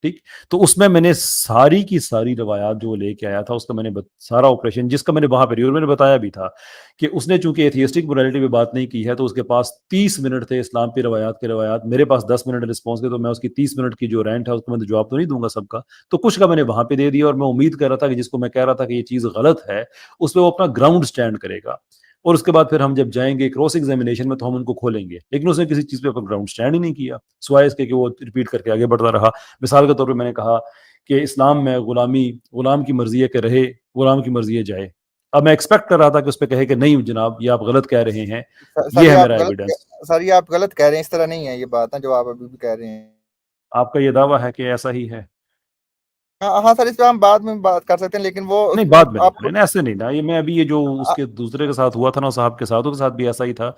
Speaker 2: ٹھیک۔ تو اس میں نے ساری کی ساری روایات جو لے کے آیا تھا اس کا میں نے سارا آپریشن جس کا میں نے وہاں پہ ریویو میں نے بتایا بھی تھا کہ اس نے چونکہ ایتھیسٹک مورالٹی پہ بات نہیں کی ہے تو اس کے پاس 30 منٹ تھے اسلام پہ روایات کے روایات، میرے پاس 10 منٹ رسپانس کے، تو میں اس کی 30 منٹ کی جو رینٹ ہے اس کو میں جواب تو نہیں دوں گا سب کا، تو کچھ کا میں نے وہاں پہ دے دیا، اور میں امید کر رہا تھا کہ جس کو میں کہہ رہا تھا کہ یہ چیز غلط ہے اس پہ وہ اپنا گراؤنڈ سٹینڈ کرے گا، اور اس کے بعد پھر ہم جب جائیں گے کراس ایگزامینیشن میں تو ہم ان کو کھولیں گے، لیکن اس نے کسی چیز پہ اپنا گراؤنڈ اسٹینڈ ہی نہیں کیا سوائے اس کے کہ وہ ریپیٹ کر کے آگے بڑھتا رہا. مثال کے طور پہ میں نے کہا کہ اسلام میں غلام کی مرضی ہے کہ رہے، غلام کی مرضی ہے جائے. اب میں ایکسپیکٹ کر رہا تھا کہ اس پہ کہے کہ نہیں جناب یہ آپ غلط کہہ رہے ہیں،
Speaker 1: سر
Speaker 2: یہ
Speaker 1: یہ
Speaker 2: ہے
Speaker 1: آپ
Speaker 2: میرا
Speaker 1: غلط
Speaker 2: ایویڈنس.
Speaker 1: سر یہ آپ غلط کہہ رہے ہیں، اس طرح نہیں ہے یہ بات نا جو آپ ابھی بھی کہہ رہے ہیں.
Speaker 2: آپ کا یہ دعویٰ ہے کہ ایسا ہی ہے؟
Speaker 1: ہاں سر، اس پہ ہم بعد میں بات کر سکتے ہیں، لیکن وہ
Speaker 2: نہیں
Speaker 1: اس میں
Speaker 2: بعد میں نہیں
Speaker 1: آپ
Speaker 2: کریں نا، ایسے نہیں نا. یہ میں ابھی یہ جو اس کے دوسرے کے ساتھ ہوا تھا نا صاحب کے ساتھ بھی ایسا ہی تھا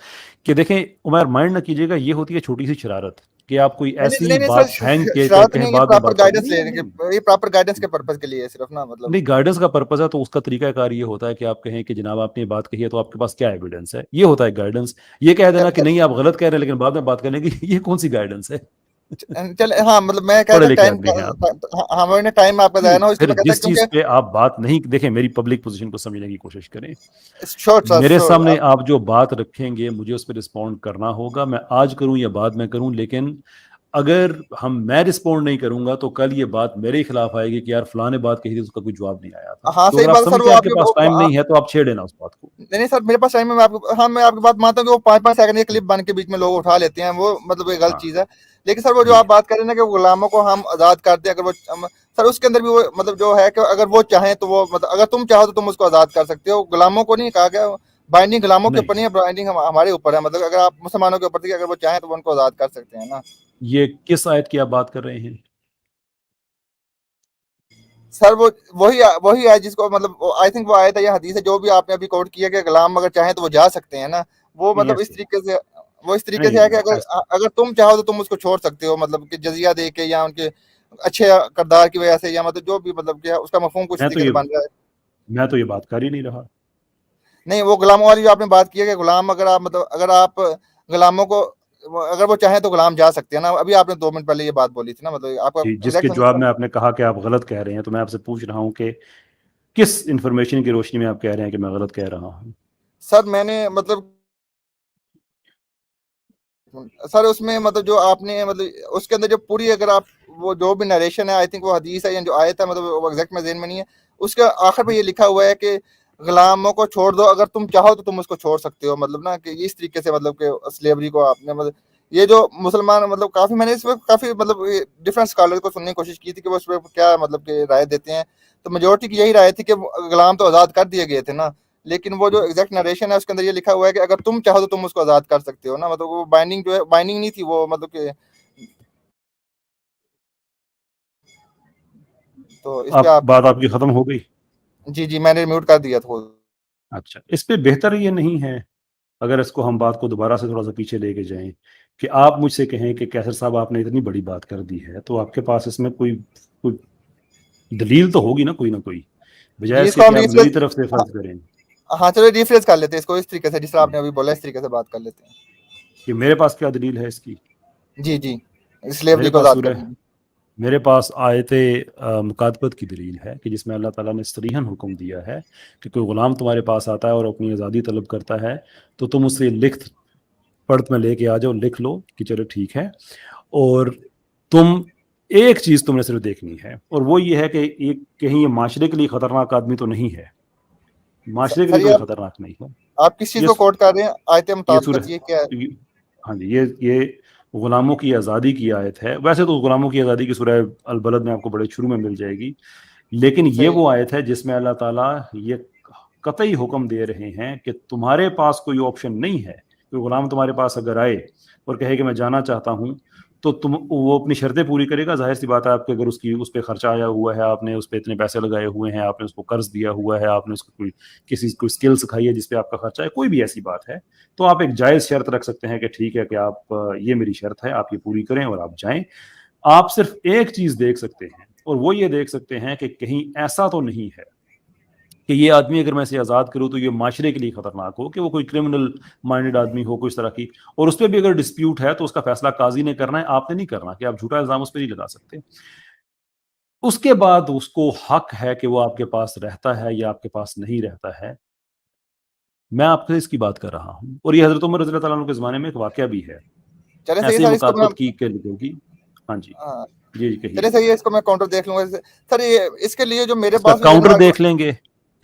Speaker 2: کہ دیکھیں عمر مائنڈ نہ کیجیے گا، یہ ہوتی ہے چھوٹی سی شرارت کہ آپ کوئی
Speaker 1: نہیں
Speaker 2: ایسی
Speaker 1: نہیں
Speaker 2: بات
Speaker 1: سر،
Speaker 2: پھینک کے
Speaker 1: شرارت
Speaker 2: کہیں
Speaker 1: نہیں ہے، یہ
Speaker 2: بعد میں
Speaker 1: پراپر
Speaker 2: بات کریں.
Speaker 1: گائیڈنس
Speaker 2: نہیں
Speaker 1: لینے
Speaker 2: نہیں
Speaker 1: کے، یہ پراپر گائیڈنس کے پرپز کے لیے ہے صرف نا، مطلب
Speaker 2: نہیں، گائیڈنس کا پرپز ہے تو اس کا طریقہ کار یہ ہوتا ہے کہ آپ کہیں کہ جناب آپ نے یہ بات کہی ہے تو آپ کے پاس کیا ایویڈنس ہے، یہ ہوتا ہے گائیڈنس. یہ کہہ دینا کہ نہیں آپ غلط کہہ رہے ہیں لیکن بعد میں بات کرنے کی، یہ کون سی گائیڈنس ہے؟
Speaker 1: چلے. ہاں مطلب میں
Speaker 2: پڑھے
Speaker 1: کہتا
Speaker 2: لکھے
Speaker 1: ٹائم
Speaker 2: آدمی ہیں آپ.
Speaker 1: ہمیں ٹائم آپ کا ضائع نہ ہو، اس لیے
Speaker 2: پھر
Speaker 1: میں کہتا
Speaker 2: جس چیز
Speaker 1: کیونکہ
Speaker 2: پہ آپ بات نہیں دیکھیں، میری پبلک پوزیشن کو سمجھنے کی کوشش کریں.
Speaker 1: شورٹ سر
Speaker 2: میرے
Speaker 1: شورٹ
Speaker 2: سامنے آپ جو بات رکھیں گے مجھے اس پہ رسپونڈ کرنا ہوگا، میں آج کروں یا بعد میں کروں. لیکن اگر میں رسپونڈ نہیں کروں گا تو کل یہ بات میرے ہی خلاف آئے گی کہ یار فلاں نے بات کہی تھی اس کا کوئی جواب نہیں آیا تھا.
Speaker 1: ہاں
Speaker 2: تو
Speaker 1: صحیح
Speaker 2: اگر آپ
Speaker 1: بات ہے سر.
Speaker 2: سمجھتے
Speaker 1: وہ
Speaker 2: ہیں آپ
Speaker 1: آپ
Speaker 2: کے پاس ٹائم نہیں ہے تو آپ چھیڑیں نا اس بات کو.
Speaker 1: نہیں سر، میرے پاس ٹائم ہے. میں آپ کی بات مانتا ہوں کہ وہ 5 سیکنڈ کی کلپ بن کے بیچ میں لوگ اٹھا لیتے ہیں، وہ مطلب یہ غلط
Speaker 2: ہاں
Speaker 1: چیز ہے. لیکن سر وہ جو
Speaker 2: جی
Speaker 1: آپ بات کر رہے ہیں نا کہ غلاموں کو ہم آزاد کر دیں، اگر وہ سر اس کے اندر بھی وہ مطلب جو ہے کہ اگر وہ چاہیں تو وہ مطلب اگر تم چاہو تو تم اس کو آزاد کر سکتے ہو. غلاموں کو نہیں کہا گیا، بائنڈنگ غلاموں کے
Speaker 2: نہیں،
Speaker 1: اوپر نہیں ہے، بائنڈنگ ہمارے اوپر ہے. مطلب اگر آپ مسلمانوں کے اوپر تھی کہ اگر وہ چاہیں تو وہ ان کو آزاد کر سکتے ہیں نا.
Speaker 2: یہ کس آیت کی آپ بات کر رہے ہیں؟
Speaker 1: سر وہی ہے جس کو مطلب آئی تھنک وہ آیت ہے یا حدیث ہے جو بھی آپ نے ابھی کوٹ کیا کہ غلام اگر چاہیں تو وہ جا سکتے ہیں نا. وہ مطلب
Speaker 2: یس
Speaker 1: اس طریقے سے
Speaker 2: نہیں
Speaker 1: ہے کہ
Speaker 2: ایسا
Speaker 1: اگر تم چاہو تو تم اس کو چھوڑ سکتے ہو، مطلب کہ جزیہ دے کے یا ان کے اچھے کردار کی وجہ سے، یا مطلب جو بھی مطلب کہ اس کا مفہوم کچھ طریقے سے بن رہا ہے.
Speaker 2: میں تو یہ بات کر ہی نہیں رہا.
Speaker 1: نہیں، وہ غلاموں والی جو آپ نے بات کی ہے کہ غلام اگر آپ مطلب اگر آپ غلاموں کو اگر وہ چاہیں تو غلام جا سکتے ہیں نا. ابھی آپ نے 2 منٹ پہلے یہ بات بولی تھی نا، مطلب آپ کا
Speaker 2: جس کے
Speaker 1: ایگزیکٹ.
Speaker 2: جواب میں آپ نے کہا کہ آپ غلط کہہ رہے ہیں تو میں آپ سے پوچھ رہا ہوں کہ کس انفارمیشن کی روشنی میں آپ کہہ رہے ہیں کہ میں غلط کہہ رہا ہوں؟
Speaker 1: سر میں نے مطلب سر اس میں مطلب جو آپ نے مطلب اس کے اندر جو پوری اگر آپ وہ جو بھی نریشن ہے، آئی تھنک وہ حدیث ہے یا جو آیت ہے، مطلب وہ ایگزیکٹ میں ذہن میں نہیں ہے. اس کے آخر پہ یہ لکھا ہوا ہے کہ غلاموں کو چھوڑ دو، اگر تم چاہو تو تم اس کو چھوڑ سکتے ہو. مطلب نا کہ اس طریقے سے مطلب کہ سلیوری کو آپ نے مطلب یہ جو مسلمان مطلب کافی میں نے اس پہ کافی مطلب ڈفرینٹ اسکالر کو سننے کی کوشش کی تھی کہ وہ اس پہ کیا مطلب کہ رائے دیتے ہیں. تو میجورٹی کی یہی رائے تھی کہ غلام تو آزاد کر دیے گئے تھے نا، لیکن وہ جو ایگزیکٹ نریشن ہے اس کے اندر یہ لکھا ہوا ہے کہ اگر تم چاہو تو تم اس کو آزاد کر سکتے ہو نا. مطلب وہ بائنڈنگ جو ہے بائنڈنگ نہیں تھی، وہ مطلب کہ تو اس پہ آپ
Speaker 2: بات آپ کی ختم ہو گئی؟
Speaker 1: جی میں نے میوٹ کر دیا تھا.
Speaker 2: اچھا، اس پہ بہتر یہ نہیں ہے اگر اس کو ہم بات کو دوبارہ سے تھوڑا سا پیچھے لے کے جائیں کہ آپ مجھ سے کہیں کہ کیسر صاحب آپ نے اتنی بڑی بات کر دی ہے تو آپ کے پاس اس میں کوئی دلیل تو ہوگی نا کوئی نہ کوئی، بجائے
Speaker 1: جی
Speaker 2: اس
Speaker 1: اس
Speaker 2: کے
Speaker 1: کو
Speaker 2: کہ
Speaker 1: ہم
Speaker 2: آپ میری طرف سے فرض کریں
Speaker 1: ہاں چلو ریفریز کر لیتے ہیں اس کو اس طریقے سے جس طرح آپ نے ابھی بولا، اس طریقے سے بات کر لیتے ہیں.
Speaker 2: کہ میرے پاس کیا دلیل ہے اس کی.
Speaker 1: جی سلیوری
Speaker 2: میرے
Speaker 1: کو
Speaker 2: پاس
Speaker 1: آزاد
Speaker 2: سورہ
Speaker 1: کرنے کی.
Speaker 2: میرے پاس آیت مکاتبت کی دلیل ہے کہ جس میں اللہ تعالیٰ نے صریحاً حکم دیا ہے کہ کوئی غلام تمہارے پاس آتا ہے اور اپنی آزادی طلب کرتا ہے تو تم اسے پڑھ میں لے کے آ جاؤ، لکھ لو کہ چلو ٹھیک ہے. اور ایک چیز تم نے صرف دیکھنی ہے اور وہ یہ ہے کہ کہیں یہ معاشرے کے لیے خطرناک آدمی تو نہیں ہے، معاشرے کے
Speaker 1: سر
Speaker 2: لیے
Speaker 1: یہ
Speaker 2: کوئی خطرناک نہیں ہے.
Speaker 1: آپ کس چیز
Speaker 2: یہ
Speaker 1: کو کوٹ کر رہے ہیں؟ آیت
Speaker 2: یہ سورہ
Speaker 1: مطابقت یہ کیا ہے؟
Speaker 2: ہاں جی، یہ غلاموں کی آزادی کی آیت ہے. ویسے تو غلاموں کی آزادی کی سورہ البلد میں آپ کو بڑے شروع میں مل جائے گی، لیکن یہ
Speaker 1: صحیح.
Speaker 2: وہ آیت ہے جس میں اللہ تعالیٰ یہ قطعی حکم دے رہے ہیں کہ تمہارے پاس کوئی آپشن نہیں ہے. کوئی غلام تمہارے پاس اگر آئے اور کہے کہ میں جانا چاہتا ہوں تو وہ اپنی شرطیں پوری کرے گا. ظاہر سی بات ہے آپ کے اگر اس پہ خرچہ آیا ہوا ہے، آپ نے اس پہ اتنے پیسے لگائے ہوئے ہیں، آپ نے اس کو قرض دیا ہوا ہے، آپ نے اس کو کوئی اسکل سکھائی ہے جس پہ آپ کا خرچہ ہے، کوئی بھی ایسی بات ہے تو آپ ایک جائز شرط رکھ سکتے ہیں کہ ٹھیک ہے کہ آپ یہ میری شرط ہے، آپ یہ پوری کریں اور آپ جائیں. آپ صرف ایک چیز دیکھ سکتے ہیں اور وہ یہ دیکھ سکتے ہیں کہ کہیں ایسا تو نہیں ہے کہ یہ آدمی اگر میں اسے آزاد کروں تو یہ معاشرے کے لیے خطرناک ہو، کہ وہ کوئی کرمنل مائنڈڈ آدمی ہو کوئی اس طرح کی. اور اس پہ بھی اگر ڈسپیوٹ ہے تو اس کا فیصلہ قاضی نے کرنا ہے، آپ نے نہیں کرنا کہ آپ جھوٹا الزام اس پہ نہیں لگا سکتے. اس کے بعد اس کو حق ہے کہ وہ آپ کے پاس رہتا ہے یا آپ کے پاس نہیں رہتا ہے. میں آپ سے اس کی بات کر رہا ہوں اور یہ حضرت عمر رضی اللہ تعالیٰ عنہ کے زمانے میں ایک واقعہ بھی ہے.
Speaker 1: چلے صحیح
Speaker 2: ایسے ہی
Speaker 1: سر، اس کو میں
Speaker 2: مکاتبت کی ہوگی. ہاں جی جی کہیے.
Speaker 1: چلے صحیح ہے، اس کو میں کاؤنٹر دیکھ لوں گا. سر یہ اس کے لیے جو میرے
Speaker 2: اس کا
Speaker 1: پاس بھی
Speaker 2: کاؤنٹر دیکھ لیں گے.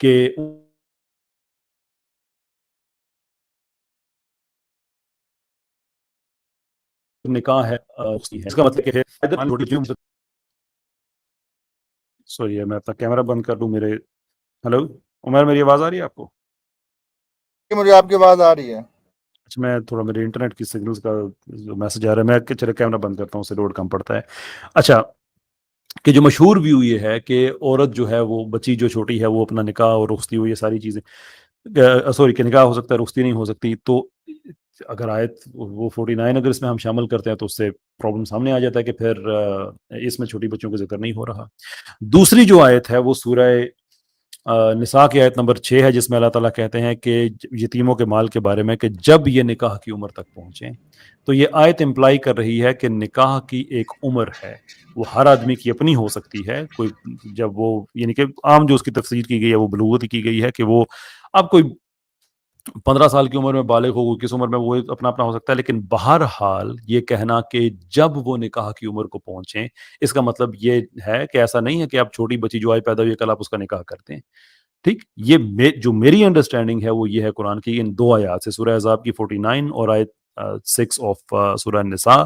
Speaker 2: کہ نکاح ہے اس کا مطلب کہ سوری میں اپنا کیمرہ بند کر دوں میرے. ہلو عمر، میری آواز آ رہی ہے آپ کو؟
Speaker 1: مجھے آپ کی آواز آ رہی ہے.
Speaker 2: اچھا، میں تھوڑا میرے انٹرنیٹ کی سگنلز کا جو میسج آ رہا ہے، میں چلے کیمرہ بند کرتا ہوں، اس سے لوڈ کم پڑتا ہے. اچھا، کہ جو مشہور ویو یہ ہے کہ عورت جو ہے وہ بچی جو چھوٹی ہے وہ اپنا نکاح اور رخصتی ہو، یہ ساری چیزیں سوری کہ نکاح ہو سکتا ہے رخصتی نہیں ہو سکتی. تو اگر آیت وہ 49 اگر اس میں ہم شامل کرتے ہیں تو اس سے پرابلم سامنے آ جاتا ہے کہ پھر اس میں چھوٹی بچوں کا ذکر نہیں ہو رہا. دوسری جو آیت ہے وہ سورہ نساء کی آیت نمبر 6 ہے، جس میں اللہ تعالیٰ کہتے ہیں کہ یتیموں کے مال کے بارے میں کہ جب یہ نکاح کی عمر تک پہنچیں. تو یہ آیت امپلائی کر رہی ہے کہ نکاح کی ایک عمر ہے، وہ ہر آدمی کی اپنی ہو سکتی ہے. کوئی جب وہ یعنی کہ عام جو اس کی تفسیر کی گئی ہے وہ بلوغت کی گئی ہے کہ وہ اب کوئی 15 سال کی عمر میں بالغ ہو، کس عمر میں وہ اپنا اپنا ہو سکتا ہے. لیکن بہرحال یہ کہنا کہ جب وہ نکاح کی عمر کو پہنچیں، اس کا مطلب یہ ہے کہ ایسا نہیں ہے کہ آپ چھوٹی بچی جو آئی پیدا ہوئی کل آپ اس کا نکاح کرتے ہیں. ٹھیک، یہ جو میری انڈرسٹینڈنگ ہے وہ یہ ہے قرآن کی ان دو آیات سے، سورہ احزاب کی 49 اور آیت 6 آف سورہ نساء.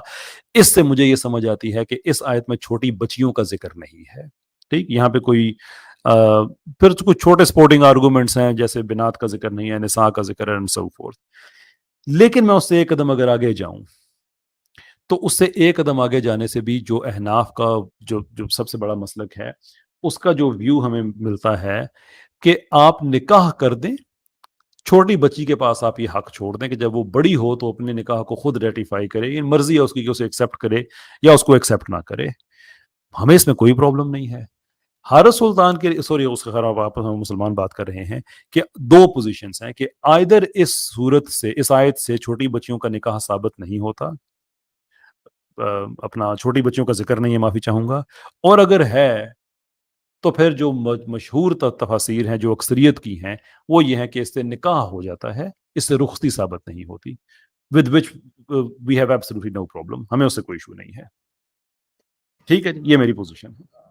Speaker 2: اس سے مجھے یہ سمجھ آتی ہے کہ اس آیت میں چھوٹی بچیوں کا ذکر نہیں ہے. ٹھیک، یہاں پہ کوئی پھر کچھ چھوٹے سپورٹنگ آرگومنٹس ہیں جیسے بنات کا ذکر نہیں ہے، نساء کا ذکر ہے، اینڈ سو فورتھ. لیکن میں اس سے ایک قدم اگر آگے جاؤں تو اس سے ایک قدم آگے جانے سے بھی جو احناف کا جو سب سے بڑا مسلک ہے، اس کا جو ویو ہمیں ملتا ہے کہ آپ نکاح کر دیں، چھوٹی بچی کے پاس آپ یہ حق چھوڑ دیں کہ جب وہ بڑی ہو تو اپنے نکاح کو خود ریٹیفائی کرے. یہ مرضی ہے اس کی کہ اسے ایکسیپٹ کرے یا اس کو ایکسیپٹ نہ کرے، ہمیں اس میں کوئی پرابلم نہیں ہے. حارث سلطان کے سوری اس کا خراب آپ ہم مسلمان بات کر رہے ہیں کہ دو پوزیشنز ہیں کہ آئدر اس صورت سے اس آیت سے چھوٹی بچیوں کا نکاح ثابت نہیں ہوتا، اپنا چھوٹی بچیوں کا ذکر نہیں ہے، معافی چاہوں گا، اور اگر ہے تو پھر جو مشہور تفاسیر ہیں جو اکثریت کی ہیں وہ یہ ہے کہ اس سے نکاح ہو جاتا ہے، اس سے رخصتی ثابت نہیں ہوتی. with which we have absolutely no problem، ہمیں اس سے کوئی ایشو نہیں ہے. ٹھیک ہے، یہ میری پوزیشن ہے.